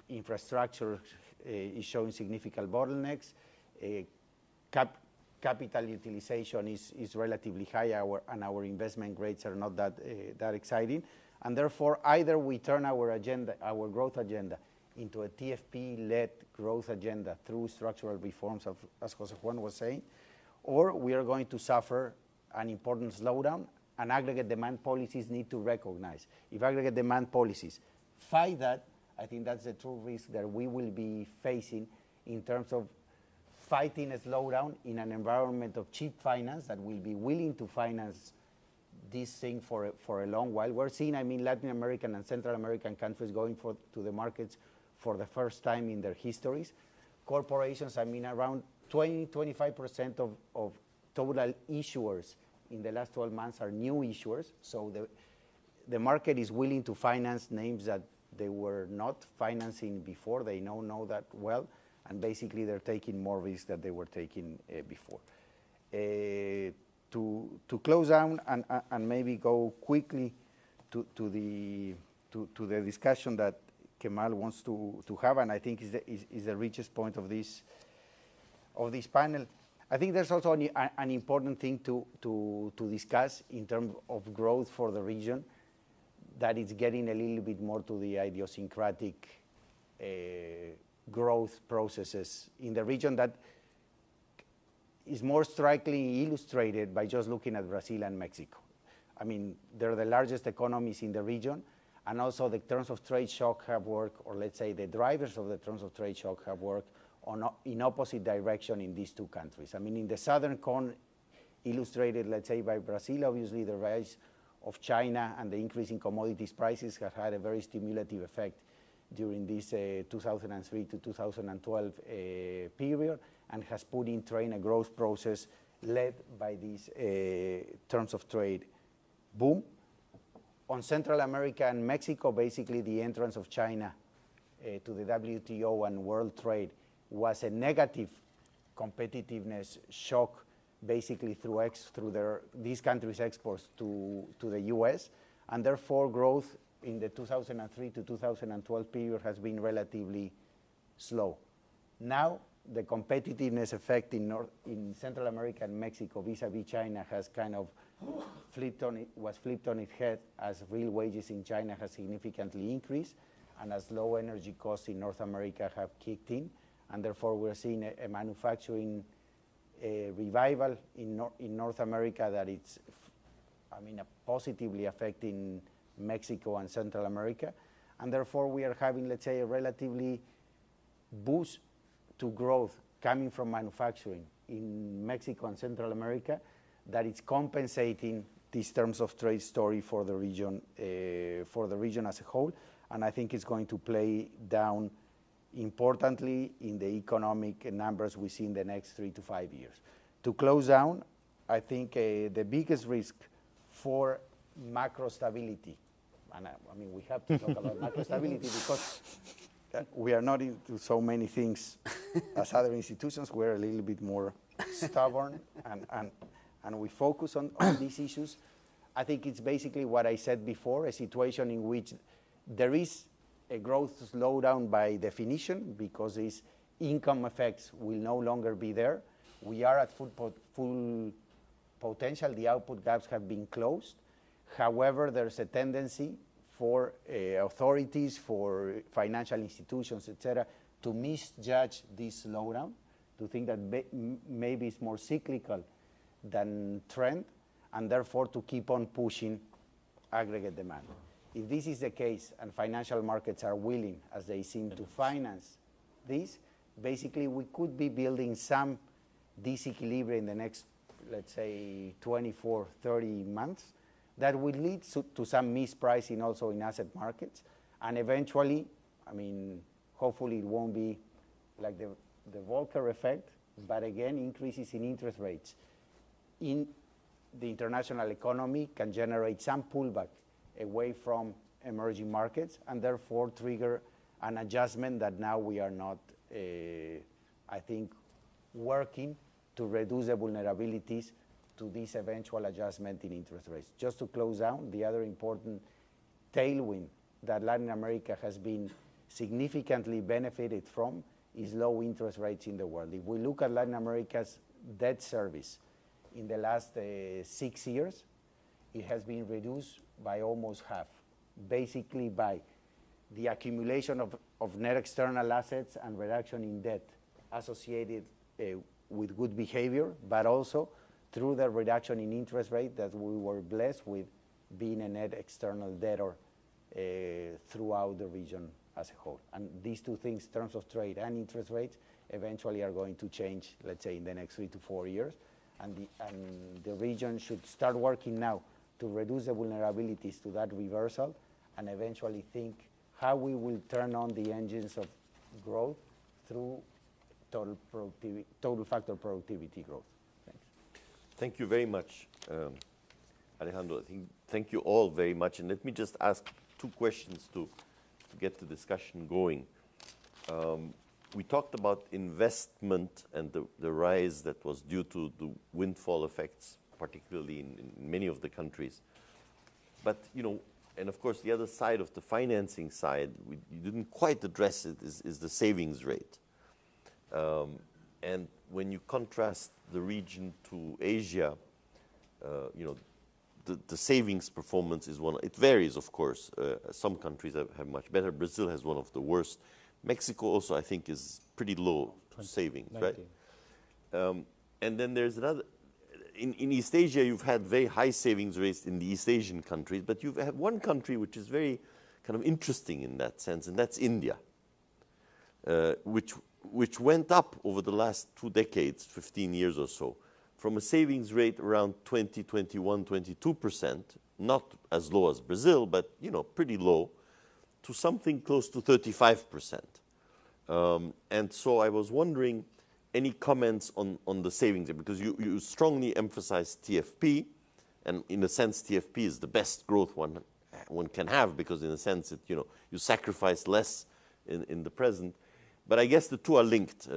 Infrastructure is showing significant bottlenecks. Capital utilization is relatively high, and our investment rates are not that exciting. And therefore, either we turn our growth agenda, into a TFP-led growth agenda through structural reforms, as Jose Juan was saying, or we are going to suffer an important slowdown, and aggregate demand policies need to recognize. If aggregate demand policies fight that, I think that's the true risk that we will be facing in terms of fighting a slowdown in an environment of cheap finance that will be willing to finance this thing for a long while. We're seeing, Latin American and Central American countries going to the markets for the first time in their histories. Corporations, around 20-25% of total issuers in the last 12 months are new issuers. So the market is willing to finance names that they were not financing before. They know that well, and basically they're taking more risk than they were taking before. To close down and maybe go quickly to the discussion that Kemal wants to have, and I think is the richest point of this panel. I think there's also an important thing to discuss in terms of growth for the region, that it's getting a little bit more to the idiosyncratic growth processes in the region that is more strikingly illustrated by just looking at Brazil and Mexico. They're the largest economies in the region, and also the terms of trade shock have worked, or let's say the drivers of the terms of trade shock have worked in opposite direction in these two countries. In the southern cone, illustrated, let's say, by Brazil, obviously the rise of China and the increase in commodities prices have had a very stimulative effect during this 2003 to 2012 period, and has put in train a growth process led by this terms of trade boom. On Central America and Mexico, basically the entrance of China to the WTO and world trade was a negative competitiveness shock, basically through these countries' exports to the US, and therefore growth in the 2003 to 2012 period has been relatively slow. Now, the competitiveness effect in Central America and Mexico vis-a-vis China has kind of was flipped on its head as real wages in China has significantly increased and as low energy costs in North America have kicked in. And therefore, we're seeing a manufacturing revival in North America that it's, positively affecting Mexico and Central America. And therefore, we are having, let's say, a relatively boost to growth coming from manufacturing in Mexico and Central America that it's compensating these terms of trade story for the region as a whole. And I think it's going to play down importantly in the economic numbers we see in the next 3 to 5 years. To close down, I think the biggest risk for macro stability, and we have to talk about macro stability because we are not into so many things as other institutions. We're a little bit more stubborn and we focus on these issues. I think it's basically what I said before, a situation in which there is a growth slowdown by definition because these income effects will no longer be there. We are at full potential. The output gaps have been closed. However, there's a tendency for authorities, for financial institutions, etc., to misjudge this slowdown, to think that maybe it's more cyclical than trend, and therefore to keep on pushing aggregate demand. If this is the case and financial markets are willing, as they seem to finance this, basically we could be building some disequilibrium in the next, let's say, 24, 30 months that will lead to some mispricing also in asset markets. And eventually, hopefully it won't be like the Volcker effect, but again, increases in interest rates in the international economy can generate some pullback away from emerging markets and therefore trigger an adjustment that now we are not, I think, working to reduce the vulnerabilities to this eventual adjustment in interest rates. Just to close down, the other important tailwind that Latin America has been significantly benefited from is low interest rates in the world. If we look at Latin America's debt service in the last 6 years, it has been reduced by almost half, basically by the accumulation of net external assets and reduction in debt associated with good behavior, but also through the reduction in interest rate that we were blessed with being a net external debtor throughout the region as a whole. And these two things, terms of trade and interest rates, eventually are going to change, let's say, in the next 3 to 4 years. And the region should start working now to reduce the vulnerabilities to that reversal and eventually think how we will turn on the engines of growth through total factor productivity growth. Thanks. Thank you very much, Alejandro. Thank you all very much. And let me just ask 2 questions to get the discussion going. We talked about investment and the rise that was due to the windfall effects, particularly in many of the countries. But, and of course, the other side of the financing side, you didn't quite address it, is the savings rate. And when you contrast the region to Asia, the savings performance is one. It varies, of course. Some countries have much better. Brazil has one of the worst. Mexico also, I think, is pretty low savings, 19. Right? And then there's another. In East Asia, you've had very high savings rates in the East Asian countries, but you've had one country which is very kind of interesting in that sense, and that's India, which went up over the last 2 decades, 15 years or so, from a savings rate around 20, 21, 22%, not as low as Brazil, but pretty low, to something close to 35%. And so I was wondering, any comments on the savings? Because you strongly emphasize TFP, and in a sense TFP is the best growth one can have, because in a sense you sacrifice less in the present. But I guess the two are linked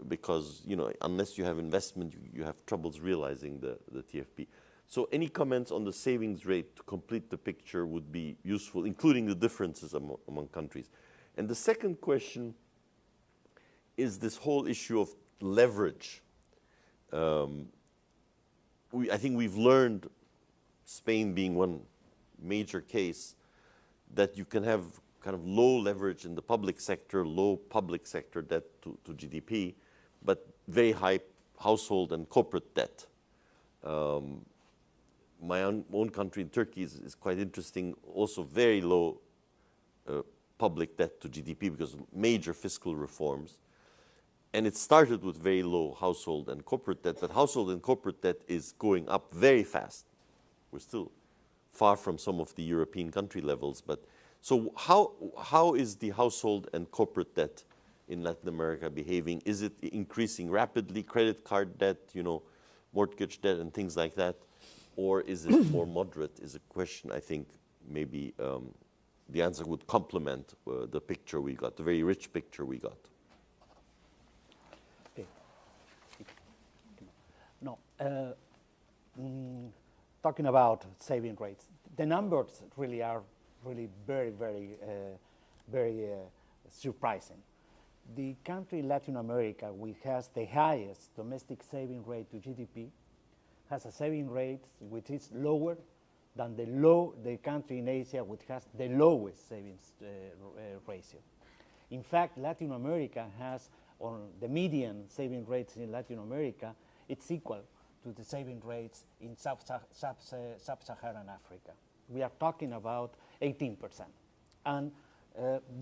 because unless you have investment, you have troubles realizing the TFP. So any comments on the savings rate to complete the picture would be useful, including the differences among countries. And the second question is this whole issue of leverage. I think we've learned, Spain being one major case, that you can have kind of low leverage in the public sector, low public sector debt to GDP, but very high household and corporate debt. My own country in Turkey is quite interesting, also very low public debt to GDP because of major fiscal reforms. And it started with very low household and corporate debt, but household and corporate debt is going up very fast. We're still far from some of the European country levels, but so how is the household and corporate debt in Latin America behaving? Is it increasing rapidly, credit card debt, mortgage debt and things like that? Or is it more moderate is a question I think maybe the answer would complement the picture we got, the very rich picture we got. Okay. No, talking about saving rates, the numbers really are very, very surprising. The country in Latin America which has the highest domestic saving rate to GDP has a saving rate which is lower than the country in Asia which has the lowest savings ratio. In fact, Latin America has, on the median saving rates in Latin America, it's equal to the saving rates in sub-Saharan Africa. We are talking about 18%. And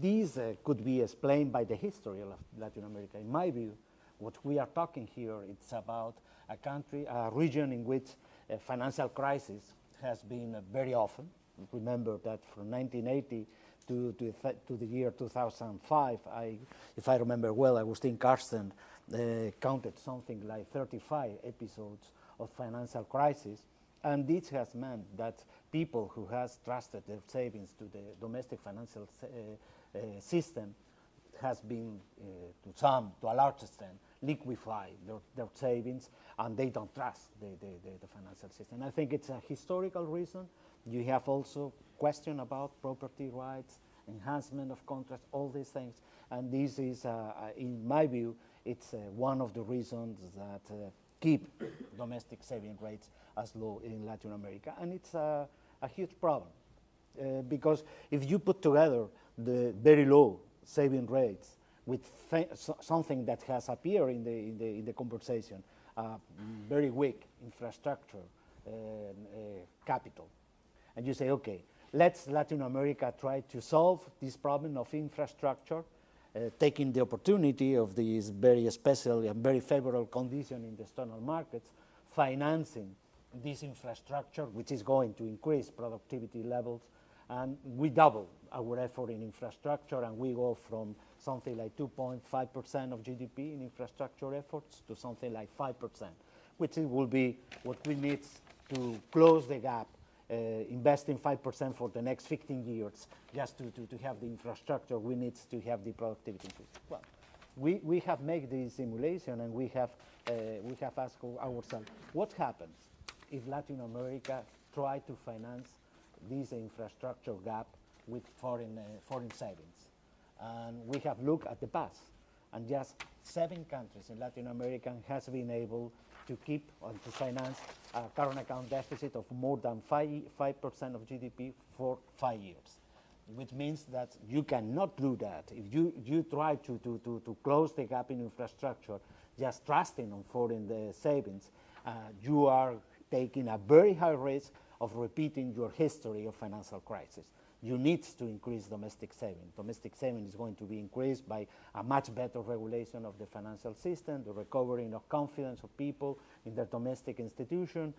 these could be explained by the history of Latin America. In my view, what we are talking here, it's about a country, a region in which a financial crisis has been very often. Remember that from 1980 to the year 2005, if I remember well, Agustin Carsten counted something like 35 episodes of financial crisis. And this has meant that people who has trusted their savings to the domestic financial system has been, to a large extent, liquefy their savings, and they don't trust the financial system. I think it's a historical reason. You have also question about property rights, enhancement of contracts, all these things. And this is, in my view, it's one of the reasons that keep domestic saving rates as low in Latin America. And it's a huge problem because if you put together the very low saving rates with something that has appeared in the conversation, very weak infrastructure capital, and you say, okay, let's Latin America try to solve this problem of infrastructure, taking the opportunity of these very special and very favorable conditions in the external markets, financing this infrastructure, which is going to increase productivity levels, and we double our effort in infrastructure, and we go from something like 2.5% of GDP in infrastructure efforts to something like 5%, which will be what we need to close the gap, investing 5% for the next 15 years just to have the infrastructure. We need to have the productivity increase. Well, we have made this simulation, and we have asked ourselves, what happens if Latin America try to finance this infrastructure gap with foreign savings? And we have looked at the past, and just 7 countries in Latin America has been able to keep and to finance a current account deficit of more than 5% of GDP for 5 years, which means that you cannot do that. If you try to close the gap in infrastructure just trusting on foreign savings, you are taking a very high risk of repeating your history of financial crisis. You need to increase domestic saving. Domestic saving is going to be increased by a much better regulation of the financial system, the recovering of confidence of people in their domestic institution,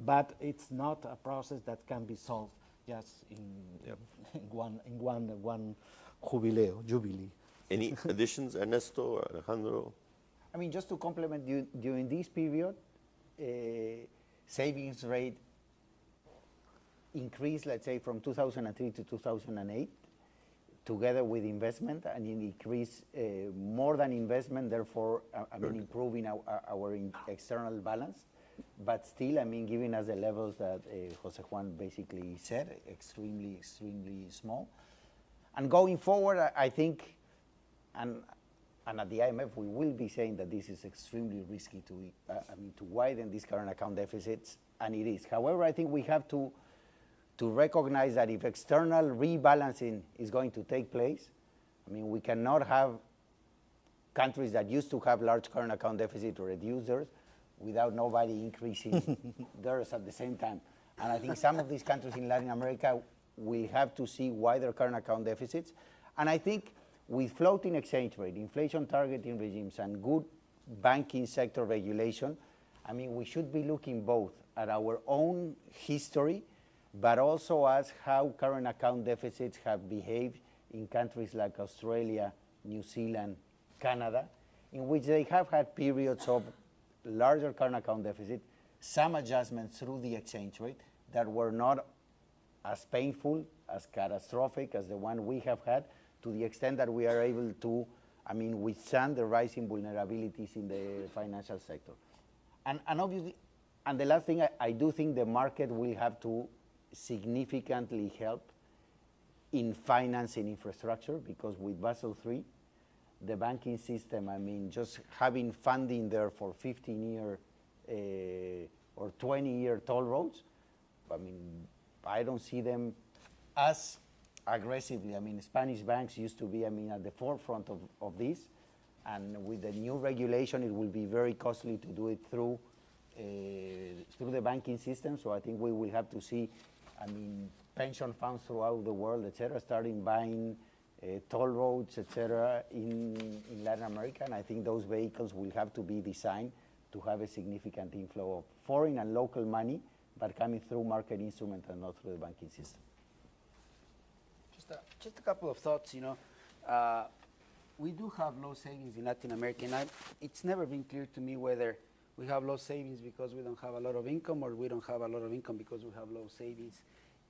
but it's not a process that can be solved just in one jubilee. Any additions, Ernesto or Alejandro? I mean, just to complement you, during this period, savings rate increased, let's say, from 2003 to 2008, together with investment, and it increased more than investment, therefore, I mean, improving our external balance, but still, I mean, giving us the levels that Jose Juan basically said, extremely small. And going forward, I think, and and at the IMF, we will be saying that this is extremely risky to widen these current account deficits, and it is. However, I think we have to recognize that if external rebalancing is going to take place, I mean, we cannot have countries that used to have large current account deficit to reduce theirs without nobody increasing theirs at the same time. And I think some of these countries in Latin America will have to see wider current account deficits. And I think with floating exchange rate, inflation targeting regimes, and good banking sector regulation, I mean, we should be looking both at our own history, but also as how current account deficits have behaved in countries like Australia, New Zealand, Canada, in which they have had periods of larger current account deficit, some adjustments through the exchange rate that were not as painful, as catastrophic as the one we have had, to the extent that we are able to, I mean, withstand the rising vulnerabilities in the financial sector. And obviously, and the last thing, I do think the market will have to significantly help in financing infrastructure, because with Basel III, the banking system, I mean, just having funding there for 15-year or 20-year toll roads, I mean, I don't see them as aggressively. I mean, Spanish banks used to be, I mean, at the forefront of this, and with the new regulation, it will be very costly to do it through the banking system. So I think we will have to see, I mean, pension funds throughout the world, et cetera, starting buying toll roads, et cetera, in Latin America. And I think those vehicles will have to be designed to have a significant inflow of foreign and local money, but coming through market instruments and not through the banking system. Just a couple of thoughts, you know. We do have low savings in Latin America, and it's never been clear to me whether we have low savings because we don't have a lot of income, or we don't have a lot of income because we have low savings.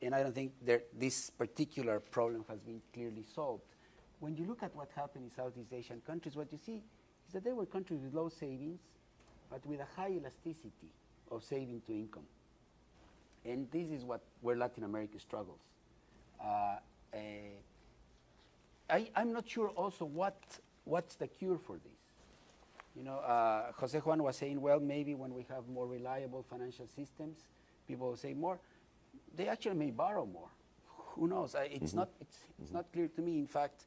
And I don't think this particular problem has been clearly solved. When you look at what happened in Southeast Asian countries, what you see is that there were countries with low savings, but with a high elasticity of saving to income. And this is where Latin America struggles. I'm not sure also what's the cure for this. You know, Jose Juan was saying, well, maybe when we have more reliable financial systems, people will save more. They actually may borrow more. Who knows? It's not clear to me. In fact,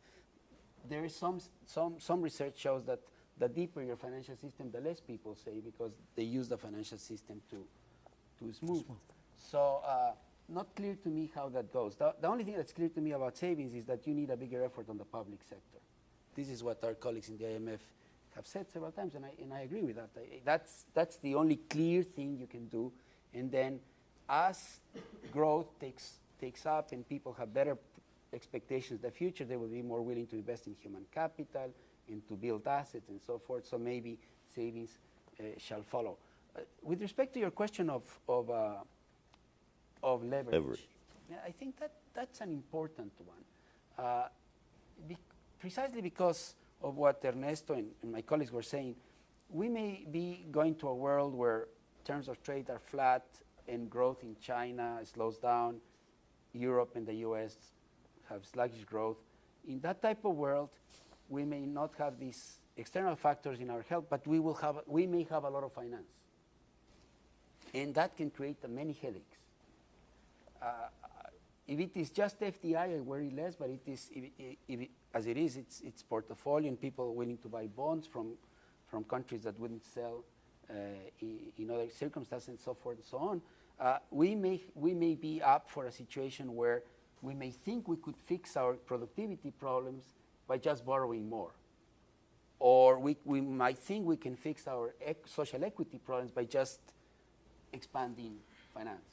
there is some research shows that the deeper your financial system, the less people save, because they use the financial system to smooth. So not clear to me how that goes. The only thing that's clear to me about savings is that you need a bigger effort on the public sector. This is what our colleagues in the IMF have said several times, and I agree with that. That's the only clear thing you can do. And then as growth takes up and people have better expectations in the future, they will be more willing to invest in human capital and to build assets and so forth. So maybe savings shall follow. With respect to your question of leverage. Yeah, I think that's an important one. Precisely because of what Ernesto and my colleagues were saying, we may be going to a world where terms of trade are flat and growth in China slows down, Europe and the US have sluggish growth. In that type of world, we may not have these external factors in our health, but we may have a lot of finance. And that can create many headaches. If it is just FDI, I worry less, but it is, as it is, it's portfolio and people willing to buy bonds from countries that wouldn't sell in other circumstances and so forth and so on. We may be up for a situation where we may think we could fix our productivity problems by just borrowing more. Or we might think we can fix our social equity problems by just expanding finance.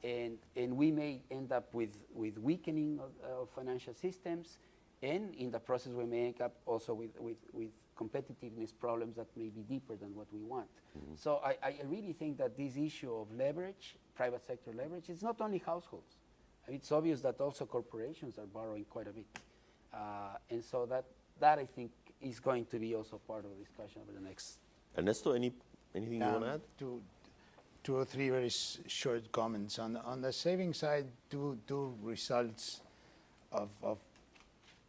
And we may end up with weakening of financial systems, and in the process we may end up also with competitiveness problems that may be deeper than what we want. Mm-hmm. So I really think that this issue of leverage, private sector leverage, it's not only households. It's obvious that also corporations are borrowing quite a bit. And so that I think is going to be also part of the discussion over the next. Ernesto, anything you want to add? Two or three very short comments. On the savings side, two results of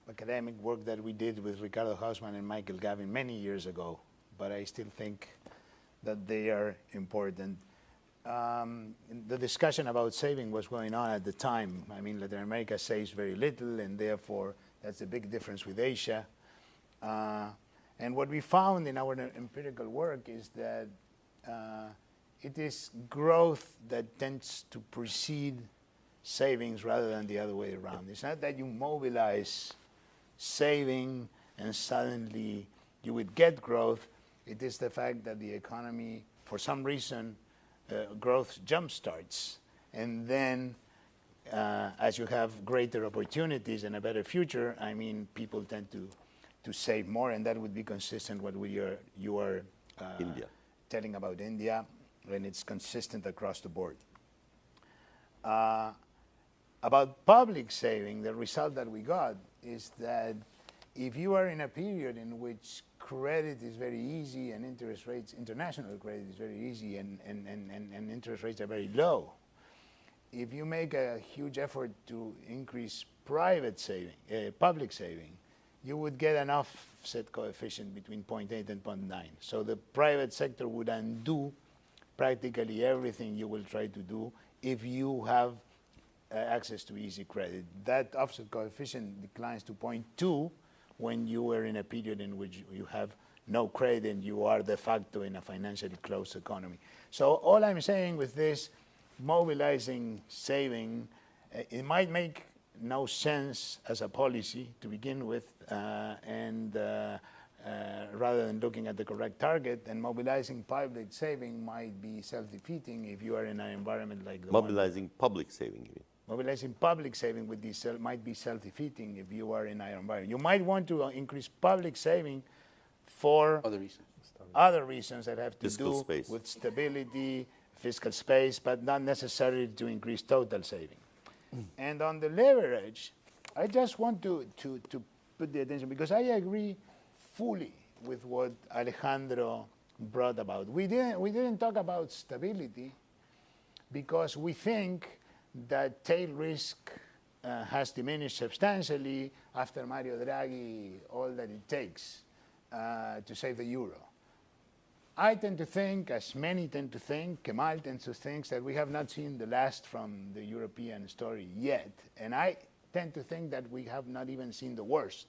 academic work that we did with Ricardo Hausmann and Michael Gavin many years ago, but I still think that they are important. The discussion about saving was going on at the time. I mean, Latin America saves very little, and therefore that's a big difference with Asia. And what we found in our empirical work is that it is growth that tends to precede savings rather than the other way around. It's not that you mobilize saving and suddenly you would get growth. It is the fact that the economy, for some reason, growth jump starts. And then as you have greater opportunities and a better future, I mean, people tend to save more, and that would be consistent with what you are India. telling about India, and it's consistent across the board. About public saving, the result that we got is that if you are in a period in which credit is very easy and interest rates, international credit is very easy and interest rates are very low, if you make a huge effort to increase private saving, public saving, you would get an offset coefficient between 0.8 and 0.9. So the private sector would undo practically everything you will try to do if you have access to easy credit. That offset coefficient declines to 0.2 when you are in a period in which you have no credit and you are de facto in a financially closed economy. So all I'm saying with this, mobilizing saving, it might make no sense as a policy to begin with, rather than looking at the correct target, and mobilizing public saving might be self-defeating if you are in an environment like the Mobilizing public saving, you mean? Mobilizing public saving might be self-defeating if you are in an environment. You might want to increase public saving for other reasons that have to do with stability, fiscal space, but not necessarily to increase total saving. And on the leverage, I just want to put the attention, because I agree fully with what Alejandro brought about. We didn't talk about stability because we think that tail risk has diminished substantially after Mario Draghi, all that it takes to save the euro. I tend to think, as many tend to think, Kemal tends to think that we have not seen the last from the European story yet. And I tend to think that we have not even seen the worst.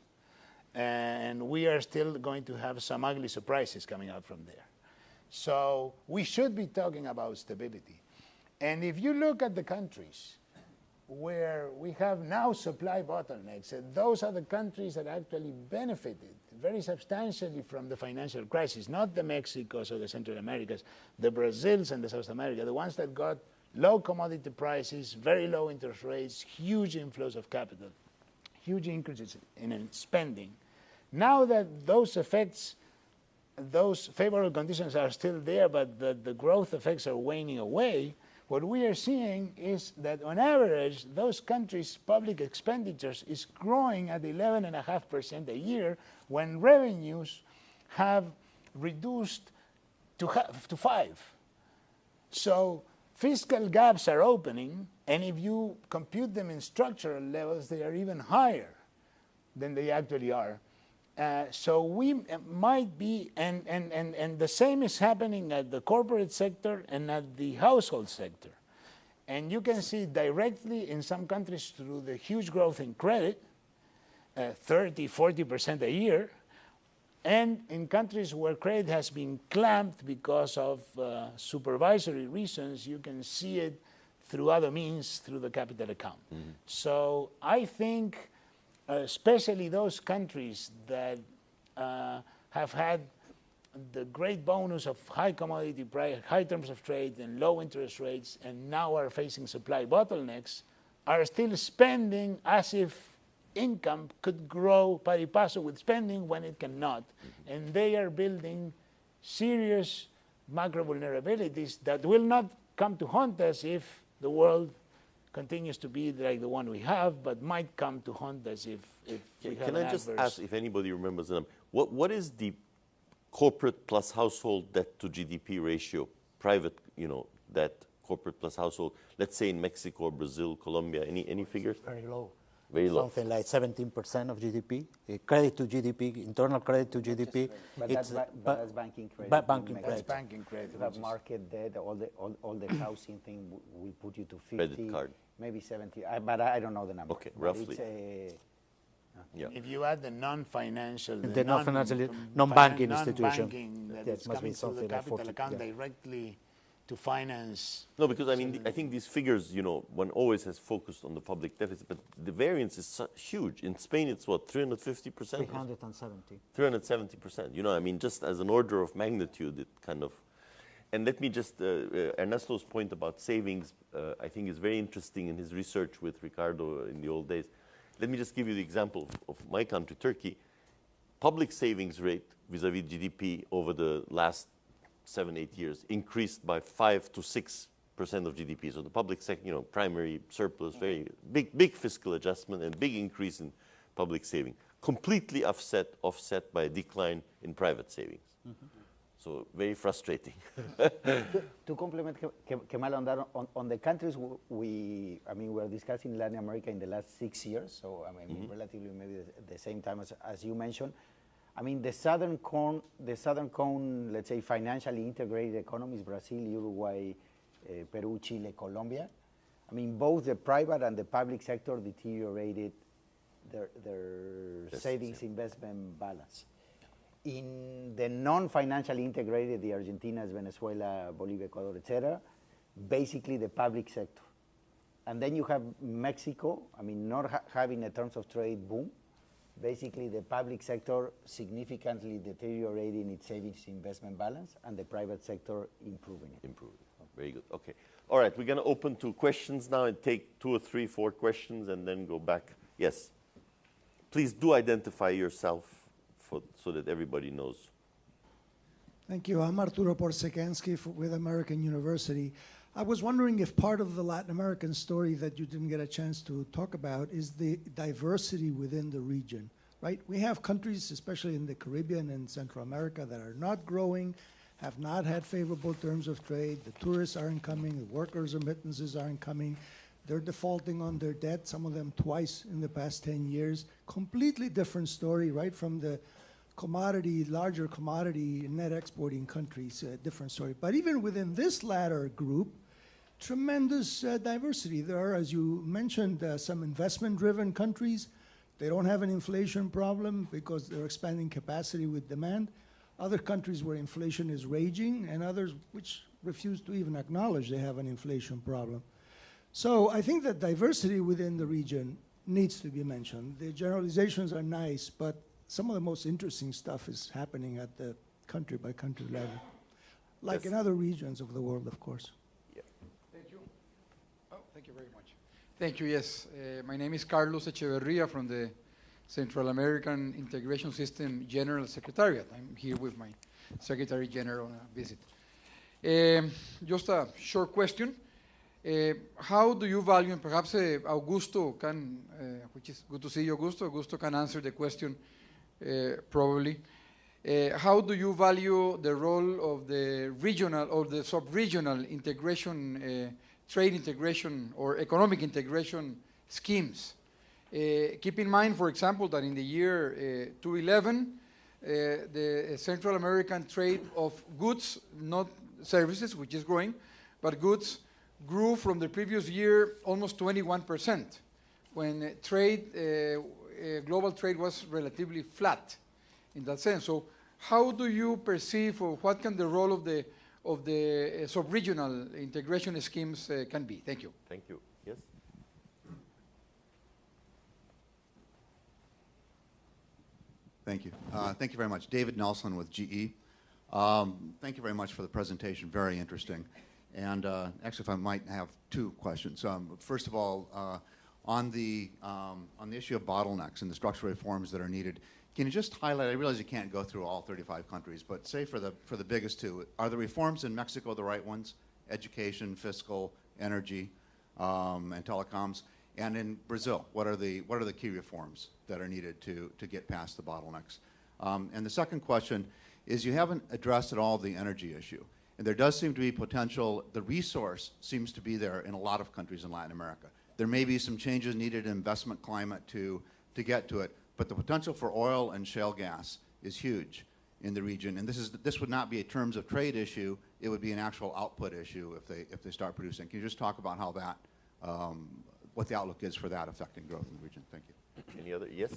And we are still going to have some ugly surprises coming out from there. So we should be talking about stability. And if you look at the countries where we have now supply bottlenecks, those are the countries that actually benefited very substantially from the financial crisis, not the Mexicos or the Central Americas, the Brazils and the South America, the ones that got low commodity prices, very low interest rates, huge inflows of capital, huge increases in spending. Now that those effects, those favorable conditions are still there, but the growth effects are waning away, what we are seeing is that on average, those countries' public expenditures is growing at 11.5% a year when revenues have reduced to 5%. So fiscal gaps are opening, and if you compute them in structural levels, they are even higher than they actually are. So we might be, and the same is happening at the corporate sector and at the household sector. And you can see directly in some countries through the huge growth in credit, 30, 40% a year, and in countries where credit has been clamped because of supervisory reasons, you can see it through other means, through the capital account. Mm-hmm. So I think especially those countries that have had the great bonus of high commodity price, high terms of trade, and low interest rates, and now are facing supply bottlenecks, are still spending as if income could grow pari passu with spending when it cannot. Mm-hmm. And they are building serious macro vulnerabilities that will not come to haunt us if the world continues to be like the one we have, but might come to haunt us if we have Can I just ask if anybody remembers them? What is the corporate plus household debt to GDP ratio, private, debt, corporate plus household, let's say in Mexico, Brazil, Colombia, any figures? Very low. Very low. something like 17% of GDP. Credit to GDP, internal credit to GDP. But it's, that's banking credit. banking Make credit. That's banking credit. You have which is- market debt, all the housing thing will put you to 50. Credit card. Maybe 70, but I don't know the number. Okay, But roughly. it's, Yeah. If you add the non-financial, The non-financial, non-banking institution, non-banking that that is must be coming to the something like capital 40, account yeah. directly to finance. No, because I mean, I think these figures, you know, one always has focused on the public deficit, but the variance is huge. In Spain, it's what, 350%? 370. 370%. You know, I mean, just as an order of magnitude, it kind of. And let me just, Ernesto's point about savings, I think is very interesting in his research with Ricardo in the old days. Let me just give you the example of my country, Turkey. Public savings rate vis-a-vis GDP over the last 7-8 years increased by 5 to 6% of GDP. So the public sector, you know, primary surplus, very big fiscal adjustment and big increase in public saving, completely offset by a decline in private savings. So very frustrating. to complement Kemal on that, on the countries we're discussing Latin America in the last 6 years, so I mean relatively maybe the same time as you mentioned. I mean the southern cone, let's say financially integrated economies, Brazil, Uruguay, Peru, Chile, Colombia. I mean both the private and the public sector deteriorated their savings investment balance. In the non-financially integrated, the Argentinas, Venezuela, Bolivia, Ecuador, etc., basically the public sector. And then you have Mexico, I mean, not having a terms of trade boom, basically the public sector significantly deteriorating its savings investment balance and the private sector improving it. Very good. Okay. All right, we're going to open to questions now and take 2 or 3, 4 questions and then go back. Yes. Please do identify yourself so that everybody knows. Thank you. I'm Arturo Porsekensky with American University. I was wondering if part of the Latin American story that you didn't get a chance to talk about is the diversity within the region, right? We have countries, especially in the Caribbean and Central America, that are not growing, have not had favorable terms of trade. The tourists aren't coming, the workers' remittances aren't coming. They're defaulting on their debt, some of them twice in the past 10 years. Completely different story, right, from the larger commodity net exporting countries, different story. But even within this latter group, tremendous diversity. There are, as you mentioned, some investment-driven countries. They don't have an inflation problem because they're expanding capacity with demand. Other countries where inflation is raging, and others which refuse to even acknowledge they have an inflation problem. So I think that diversity within the region needs to be mentioned. The generalizations are nice, but some of the most interesting stuff is happening at the country-by-country level, like in other regions of the world, of course. Thank you. Oh, thank you very much. Thank you, yes. My name is Carlos Echeverria from the Central American Integration System General Secretariat. I'm here with my Secretary General on a visit. Just a short question. How do you value, and perhaps Augusto can, which is good to see you, Augusto. Augusto can answer the question probably. How do you value the role of the regional or the sub-regional integration, trade integration or economic integration schemes? Keep in mind, for example, that in the year 2011, the Central American trade of goods, not services, which is growing, but goods grew from the previous year almost 21%, when trade, global trade was relatively flat in that sense. So how do you perceive, or what can the role of the sub-regional integration schemes can be? Thank you. Thank you. Yes? Thank you. Thank you very much. David Nelson with GE. Thank you very much for the presentation. Very interesting. And actually, if I might have 2 questions. First of all, on the issue of bottlenecks and the structural reforms that are needed, can you just highlight? I realize you can't go through all 35 countries, but say for the biggest 2, are the reforms in Mexico the right ones? Education, fiscal, energy, and telecoms. And in Brazil, what are the key reforms that are needed to get past the bottlenecks? And the second question is, you haven't addressed at all the energy issue. And there does seem to be potential, the resource seems to be there in a lot of countries in Latin America. There may be some changes needed in investment climate to get to it, but the potential for oil and shale gas is huge in the region, and this would not be a terms of trade issue. It would be an actual output issue if they start producing. Can you just talk about how that, what the outlook is for that affecting growth in the region? Thank you. Any other? Yes.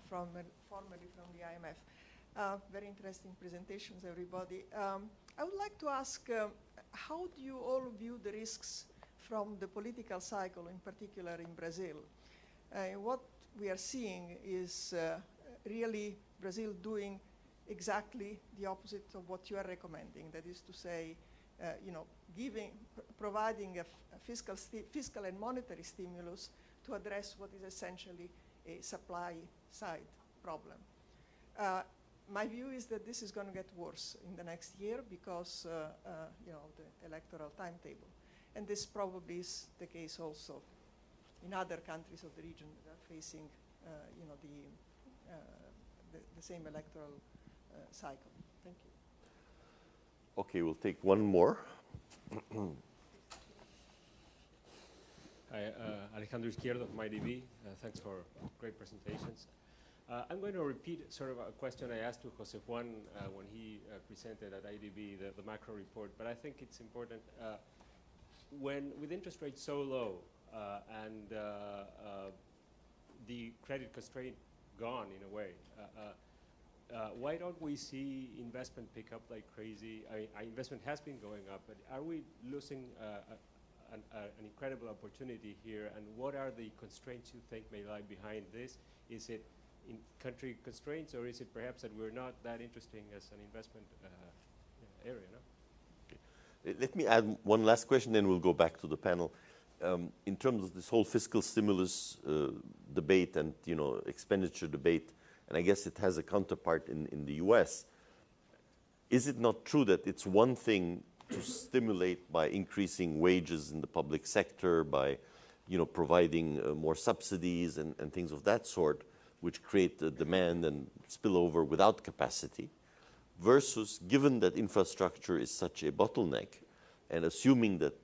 Formerly from the IMF. Very interesting presentations, everybody. I would like to ask, how do you all view the risks from the political cycle, in particular in Brazil? What we are seeing is really Brazil doing exactly the opposite of what you are recommending. That is to say, providing a fiscal and monetary stimulus to address what is essentially a supply side problem. My view is that this is going to get worse in the next year because the electoral timetable. And this probably is the case also in other countries of the region that are facing the same electoral cycle. Thank you. Okay, we'll take one more. Hi, Alejandro Izquierdo from IDB. Thanks for great presentations. I'm going to repeat sort of a question I asked to Jose Juan when he presented at IDB, the macro report, but I think it's important. With interest rates so low and the credit constraint gone in a way, why don't we see investment pick up like crazy? I mean, investment has been going up, but are we losing an incredible opportunity here? And what are the constraints you think may lie behind this? Is it in country constraints, or is it perhaps that we're not that interesting as an investment area? No? Let me add one last question, then we'll go back to the panel. In terms of this whole fiscal stimulus debate and expenditure debate, and I guess it has a counterpart in the U.S., is it not true that it's one thing to stimulate by increasing wages in the public sector, by providing more subsidies and things of that sort, which create the demand and spillover without capacity, versus given that infrastructure is such a bottleneck, and assuming that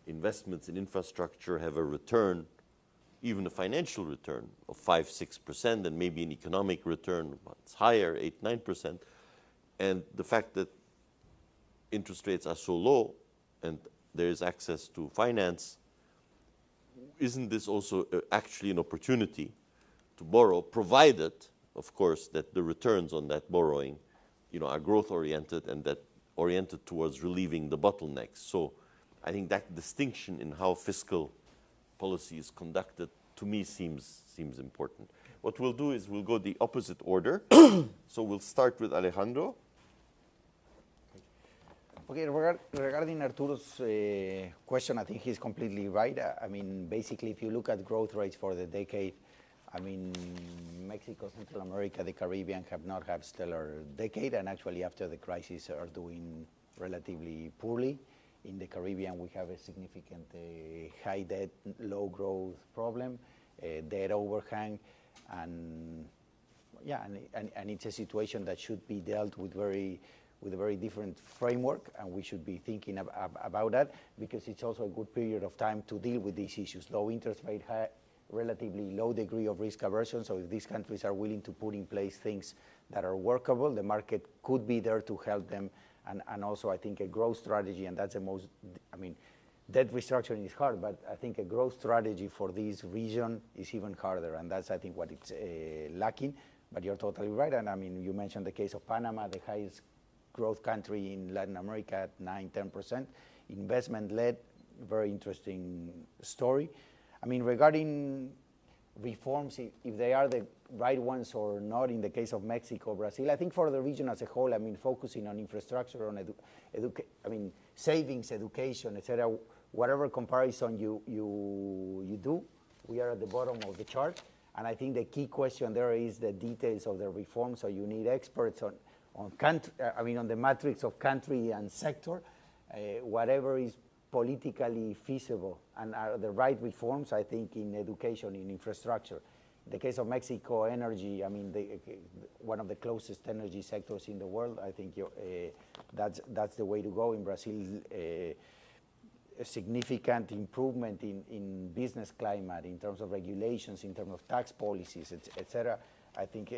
investments in infrastructure have a return, even a financial return of 5-6%, and maybe an economic return that's higher, 8-9%, and the fact that interest rates are so low and there is access to finance, isn't this also actually an opportunity to borrow, provided, of course, that the returns on that borrowing, are growth-oriented and that oriented towards relieving the bottlenecks? So I think that distinction in how fiscal policy is conducted, to me, seems important. What we'll do is we'll go the opposite order. So we'll start with Alejandro. Okay, regarding Arturo's question, I think he's completely right. I mean, basically, if you look at growth rates for the decade, I mean, Mexico, Central America, the Caribbean have not had stellar decade, and actually after the crisis are doing relatively poorly. In the Caribbean, we have a significant high debt, low growth problem, debt overhang, and it's a situation that should be dealt with with a very different framework, and we should be thinking about that, because it's also a good period of time to deal with these issues. Low interest rate, relatively low degree of risk aversion, so if these countries are willing to put in place things that are workable, the market could be there to help them, and also I think a growth strategy, and that's the most, I mean, debt restructuring is hard, but I think a growth strategy for this region is even harder, and that's, I think, what it's lacking. But you're totally right, and I mean, you mentioned the case of Panama, the highest growth country in Latin America at 9-10%, investment-led, very interesting story. I mean, regarding reforms, if they are the right ones or not in the case of Mexico, Brazil, I think for the region as a whole, I mean, focusing on infrastructure, on savings, education, etc., whatever comparison you do, we are at the bottom of the chart. And I think the key question there is the details of the reform, so you need experts on the matrix of country and sector, whatever is politically feasible and are the right reforms, I think, in education, in infrastructure, the case of Mexico, energy, I mean, one of the closest energy sectors in the world. I think that's the way to go. In Brazil, a significant improvement in business climate, in terms of regulations, in terms of tax policies, et cetera, I think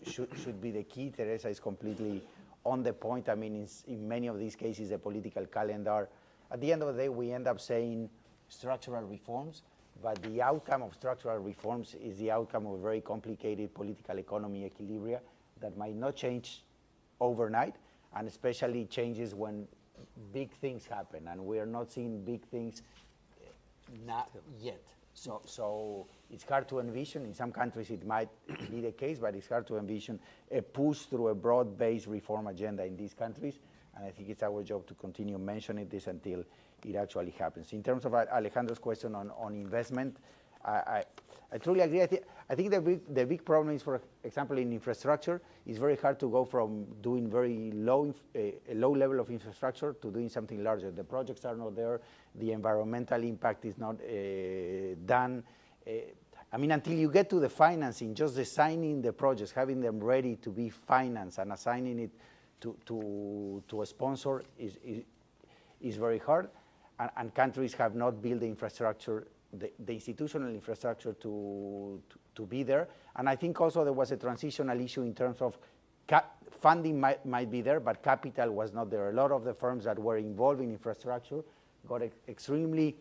should be the key. Teresa is completely on the point. I mean, in many of these cases, the political calendar, at the end of the day, we end up saying structural reforms, but the outcome of structural reforms is the outcome of a very complicated political economy equilibria that might not change overnight, and especially changes when big things happen, and we are not seeing big things not yet. So it's hard to envision. In some countries it might be the case, but it's hard to envision a push through a broad-based reform agenda in these countries, and I think it's our job to continue mentioning this until it actually happens. In terms of Alejandro's question on investment, I truly agree. I think the big problem is, for example, in infrastructure, it's very hard to go from doing very low level of infrastructure to doing something larger. The projects are not there. The environmental impact is not done. I mean, until you get to the financing, just designing the projects, having them ready to be financed and assigning it to a sponsor is very hard. And countries have not built the infrastructure, the institutional infrastructure to be there. And I think also there was a transitional issue in terms of funding might be there, but capital was not there. A lot of the firms that were involved in infrastructure got extremely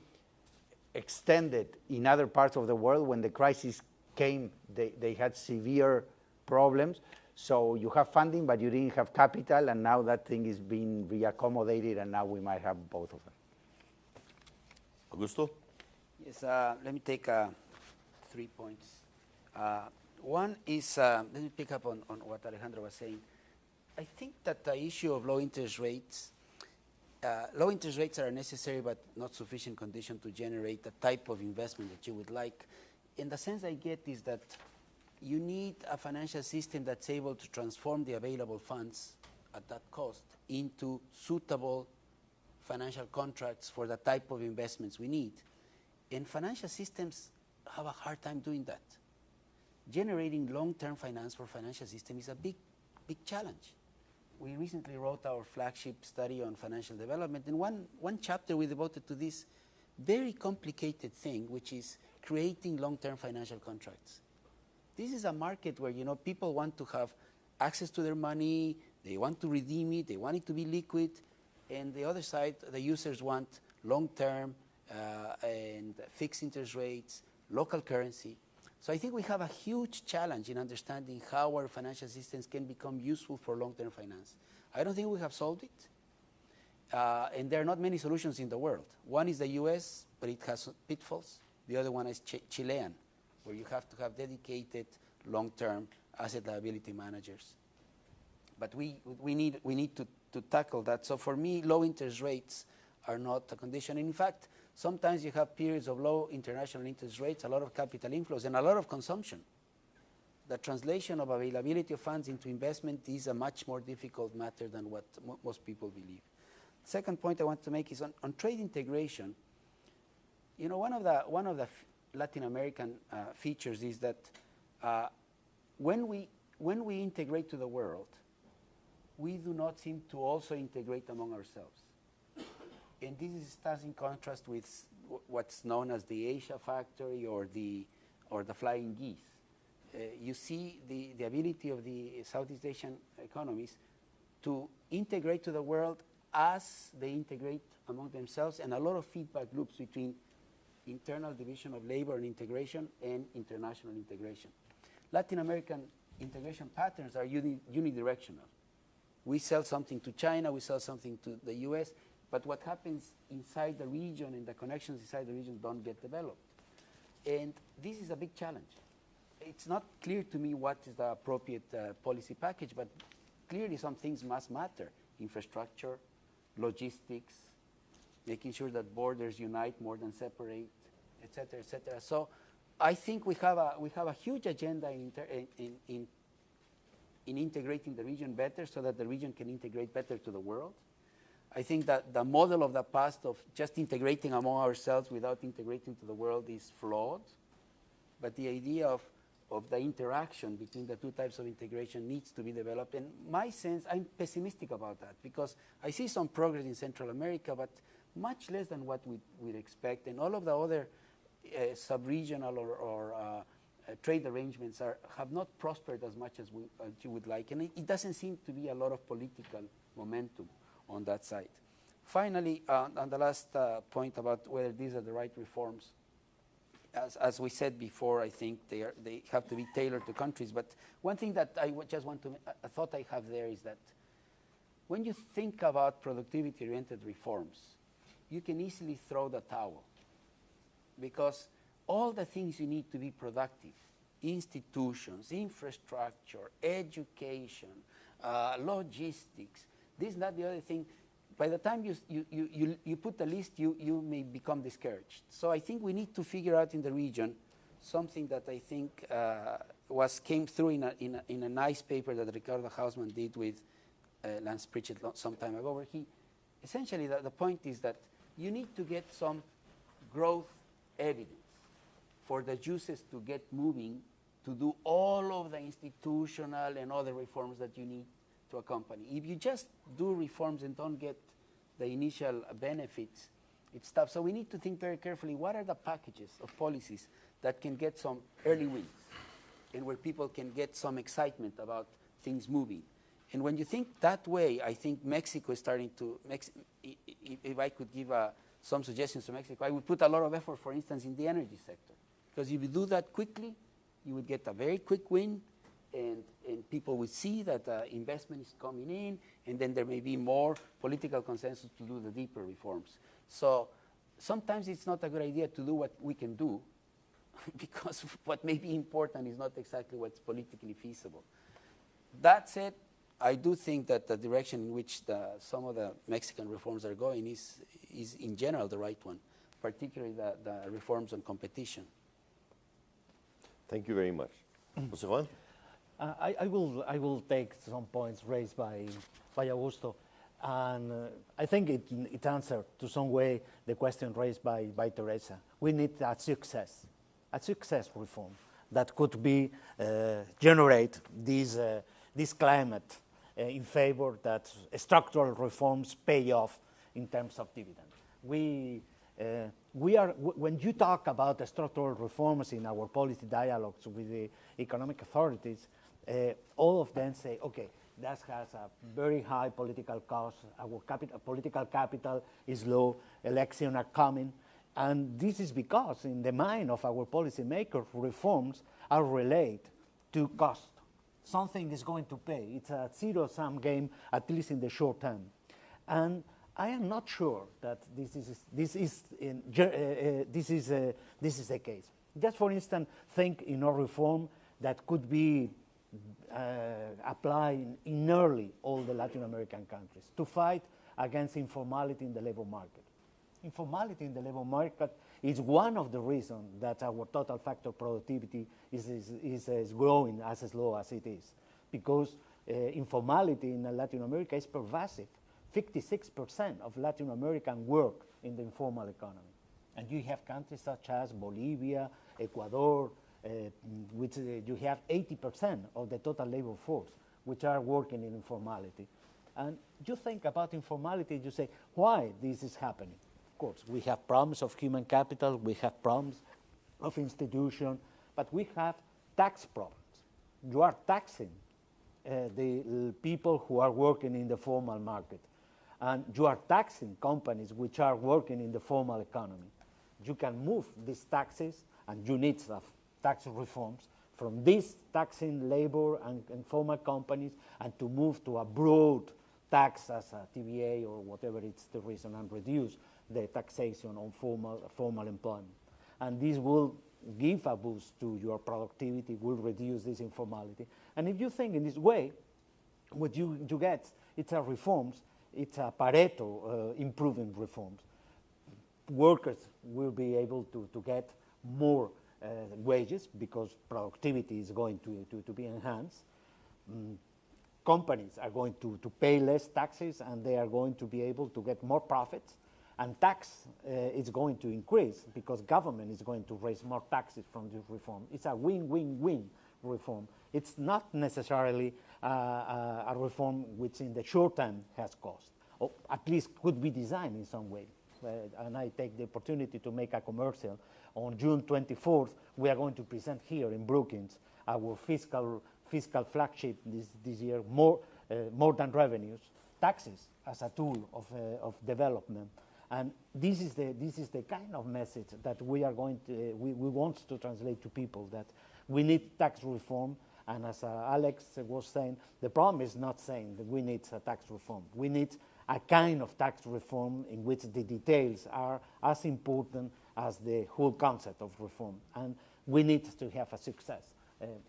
extended in other parts of the world. When the crisis came, they had severe problems. So you have funding, but you didn't have capital, and now that thing is being reaccommodated, and now we might have both of them. Augusto? Yes, let me take 3 points. One is, let me pick up on what Alejandro was saying. I think that the issue of low interest rates are a necessary but not sufficient condition to generate the type of investment that you would like. In the sense I get is that you need a financial system that's able to transform the available funds at that cost into suitable financial contracts for the type of investments we need. And financial systems have a hard time doing that. Generating long-term finance for financial system is a big challenge. We recently wrote our flagship study on financial development, and one chapter we devoted to this very complicated thing, which is creating long-term financial contracts. This is a market where, you know, people want to have access to their money, they want to redeem it, they want it to be liquid, and the other side, the users want long-term and fixed interest rates, local currency. So I think we have a huge challenge in understanding how our financial systems can become useful for long-term finance. I don't think we have solved it. And there are not many solutions in the world. One is the US, but it has pitfalls. The other one is Chilean, where you have to have dedicated long-term asset liability managers. But we need to tackle that. So for me, low interest rates are not a condition. And in fact, sometimes you have periods of low international interest rates, a lot of capital inflows, and a lot of consumption. The translation of availability of funds into investment is a much more difficult matter than what most people believe. Second point I want to make is on trade integration. You know, one of the Latin American features is that when we integrate to the world, we do not seem to also integrate among ourselves. And this stands in contrast with what's known as the Asia factory or the flying geese. You see the ability of the Southeast Asian economies to integrate to the world as they integrate among themselves, and a lot of feedback loops between internal division of labor and integration and international integration. Latin American integration patterns are unidirectional. We sell something to China, we sell something to the US, but what happens inside the region and the connections inside the region don't get developed. And this is a big challenge. It's not clear to me what is the appropriate policy package, but clearly some things must matter. Infrastructure, logistics, making sure that borders unite more than separate, et cetera, et cetera. So I think we have a huge agenda in integrating the region better so that the region can integrate better to the world. I think that the model of the past of just integrating among ourselves without integrating to the world is flawed. But the idea of of the interaction between the two types of integration needs to be developed. And my sense, I'm pessimistic about that because I see some progress in Central America, but much less than what we'd expect. And all of the other sub-regional or trade arrangements have not prospered as much as you would like. And it doesn't seem to be a lot of political momentum on that side. Finally, on the last point about whether these are the right reforms, as we said before, I think they have to be tailored to countries. But one thing that I just want to, a thought I have there is that when you think about productivity-oriented reforms, you can easily throw the towel because all the things you need to be productive, institutions, infrastructure, education, logistics, this, that, the other thing, by the time you put the list, you may become discouraged. So I think we need to figure out in the region something that I think came through in a nice paper that Ricardo Hausmann did with Lance Pritchett some time ago, where he essentially the point is that you need to get some growth evidence for the juices to get moving to do all of the institutional and other reforms that you need to accompany. If you just do reforms and don't get the initial benefits, it's tough. So we need to think very carefully, what are the packages of policies that can get some early wins and where people can get some excitement about things moving. And when you think that way, I think Mexico is starting to, if I could give some suggestions to Mexico, I would put a lot of effort, for instance, in the energy sector. Because if you do that quickly, you would get a very quick win, and people would see that investment is coming in, and then there may be more political consensus to do the deeper reforms. So sometimes it's not a good idea to do what we can do, because what may be important is not exactly what's politically feasible. That said, I do think that the direction in which some of the Mexican reforms are going is in general the right one, particularly the reforms on competition. Thank you very much. Jose Juan? I will take some points raised by Augusto, and I think it answered to some way the question raised by Teresa. We need a success reform that could be generate this climate in favor that structural reforms pay off in terms of dividend. When you talk about the structural reforms in our policy dialogues with the economic authorities, all of them say, okay, that has a very high political cost, our political capital is low, elections are coming, and this is because in the mind of our policymakers, reforms are related to cost. Something is going to pay. It's a zero-sum game, at least in the short term. And I am not sure that this is the case. Just for instance, think in a reform that could be applied in nearly all the Latin American countries to fight against informality in the labor market. Informality in the labor market is one of the reasons that our total factor productivity is growing as slow as it is, because informality in Latin America is pervasive. 56% of Latin American work in the informal economy. And you have countries such as Bolivia, Ecuador, which you have 80% of the total labor force, which are working in informality. And you think about informality, you say, why this is happening? Of course, we have problems of human capital, we have problems of institution, but we have tax problems. You are taxing the people who are working in the formal market. And you are taxing companies which are working in the formal economy. You can move these taxes, and you need tax reforms, from this taxing labor and formal companies, and to move to a broad tax as a TVA or whatever it's the reason, and reduce the taxation on formal employment. And this will give a boost to your productivity, will reduce this informality. And if you think in this way, what you get, it's a reforms, it's a Pareto improving reforms. Workers will be able to get more wages because productivity is going to be enhanced. Companies are going to pay less taxes, and they are going to be able to get more profits. and tax is going to increase because government is going to raise more taxes from this reform. It's a win-win-win reform. It's not necessarily a reform which in the short term has cost, or at least could be designed in some way. And I take the opportunity to make a commercial. On June 24th, we are going to present here in Brookings our fiscal flagship this year, more than revenues, taxes as a tool of development. And this is the kind of message that we are going to, we want to translate to people, that we need tax reform. And as Alex was saying, the problem is not saying that we need a tax reform. We need a kind of tax reform in which the details are as important as the whole concept of reform. And we need to have a success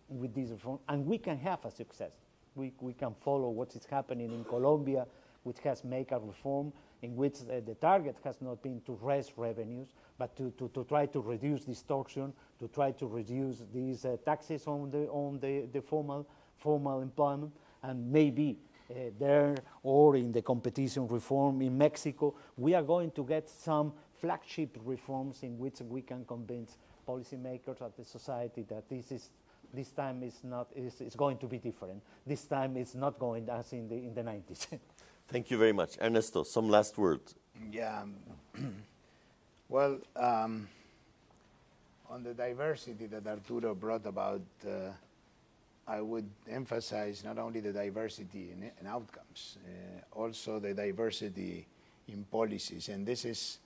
with this reform. And we can have a success. We can follow what is happening in Colombia, which has made a reform in which the target has not been to raise revenues, but to try to reduce distortion, to try to reduce these taxes on the formal employment, and maybe there or in the competition reform in Mexico, we are going to get some flagship reforms in which we can convince policymakers of the society that this time is going to be different. This time it's not going as in the 90s. Thank you very much. Ernesto, some last words. Yeah. Well, on the diversity that Arturo brought about, I would emphasize not only the diversity in outcomes, also the diversity in policies. And this is,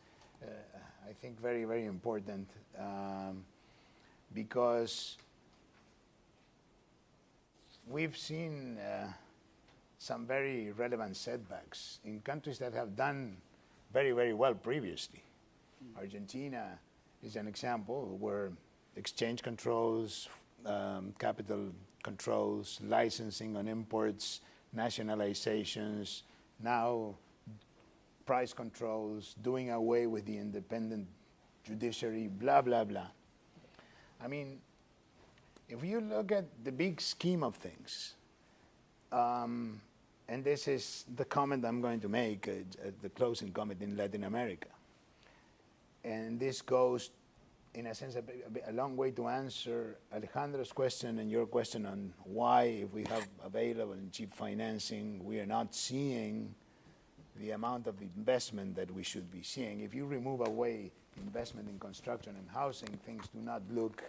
I think, very, very important because we've seen some very relevant setbacks in countries that have done very, very well previously. Argentina is an example where exchange controls, capital controls, licensing on imports, nationalizations, now price controls, doing away with the independent judiciary, blah, blah, blah. I mean, if you look at the big scheme of things, and this is the comment I'm going to make, the closing comment in Latin America. And this goes, in a sense, a long way to answer Alejandro's question and your question on why, if we have available and cheap financing, we are not seeing the amount of investment that we should be seeing. If you remove away investment in construction and housing, things do not look,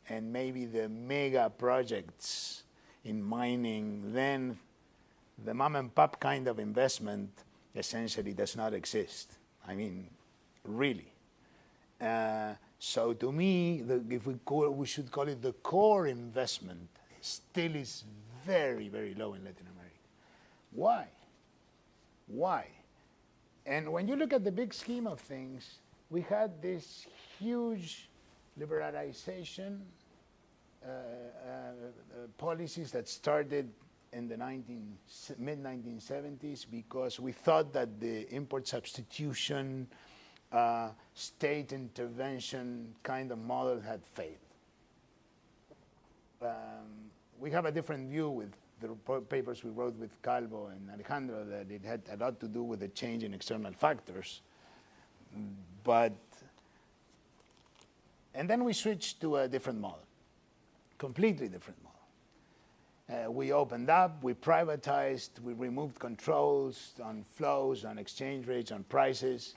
and maybe the mega projects in mining, then the mom and pop kind of investment essentially does not exist. I mean, really. So to me, if we should call it the core investment, still is very, very low in Latin America. Why? Why? And when you look at the big scheme of things, we had this huge liberalization policies that started in the mid-1970s because we thought that the import substitution, state intervention kind of model had failed. We have a different view with the papers we wrote with Calvo and Alejandro, that it had a lot to do with the change in external factors. And then we switched to a different model, completely different model. We opened up, we privatized, we removed controls on flows, on exchange rates, on prices.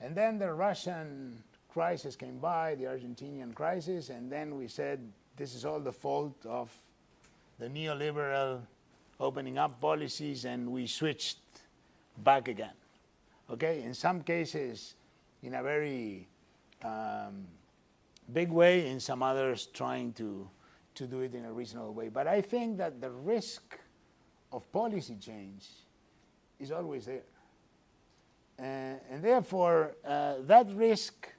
And then the Russian crisis came by, the Argentinian crisis, and then we said, this is all the fault of the neoliberal opening up policies, and we switched back again. Okay, in some cases, in a very big way, in some others trying to do it in a reasonable way. But I think that the risk of policy change is always there. And therefore, that risk,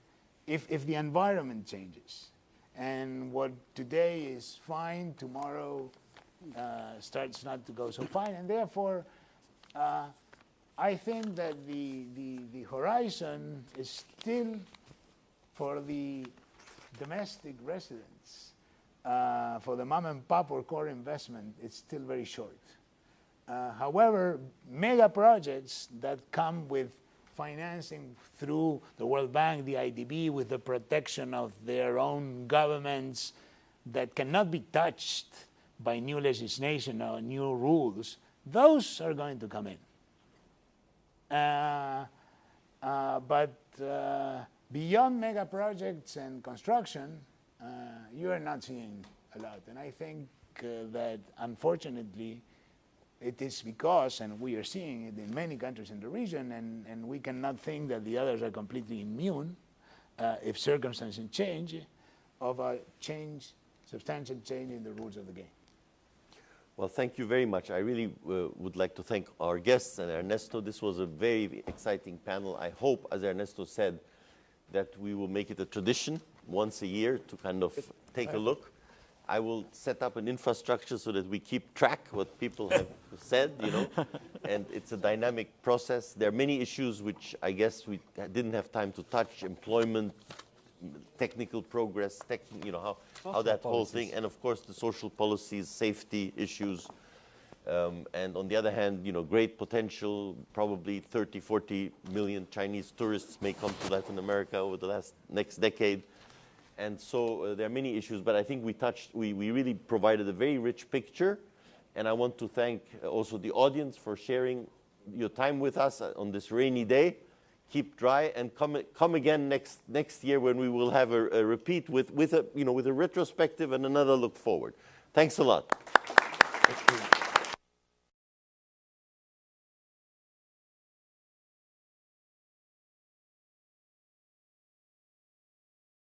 if the environment changes, and what today is fine, tomorrow starts not to go so fine, and therefore, I think that the horizon is still for the domestic residents, for the mom and pop or core investment, it's still very short. However, mega projects that come with financing through the World Bank, the IDB, with the protection of their own governments that cannot be touched by new legislation or new rules, those are going to come in. But beyond mega projects and construction, you are not seeing a lot. And I think that unfortunately, it is because, and we are seeing it in many countries in the region, and we cannot think that the others are completely immune if circumstances change, of a change, substantial change in the rules of the game. Well, thank you very much. I really would like to thank our guests and Ernesto. This was a very exciting panel. I hope, as Ernesto said, that we will make it a tradition once a year to kind of take a look. I will set up an infrastructure so that we keep track what people have said, you know, and it's a dynamic process. There are many issues which I guess we didn't have time to touch: employment, technical progress, you know, how that whole thing, and of course the social policies, safety issues, and on the other hand, you know, great potential. Probably 30, 40 million Chinese tourists may come to Latin America over the next decade. And so there are many issues, but I think we really provided a very rich picture. And I want to thank also the audience for sharing your time with us on this rainy day. Keep dry and come again next year when we will have a repeat with a retrospective and another look forward. Thanks a lot.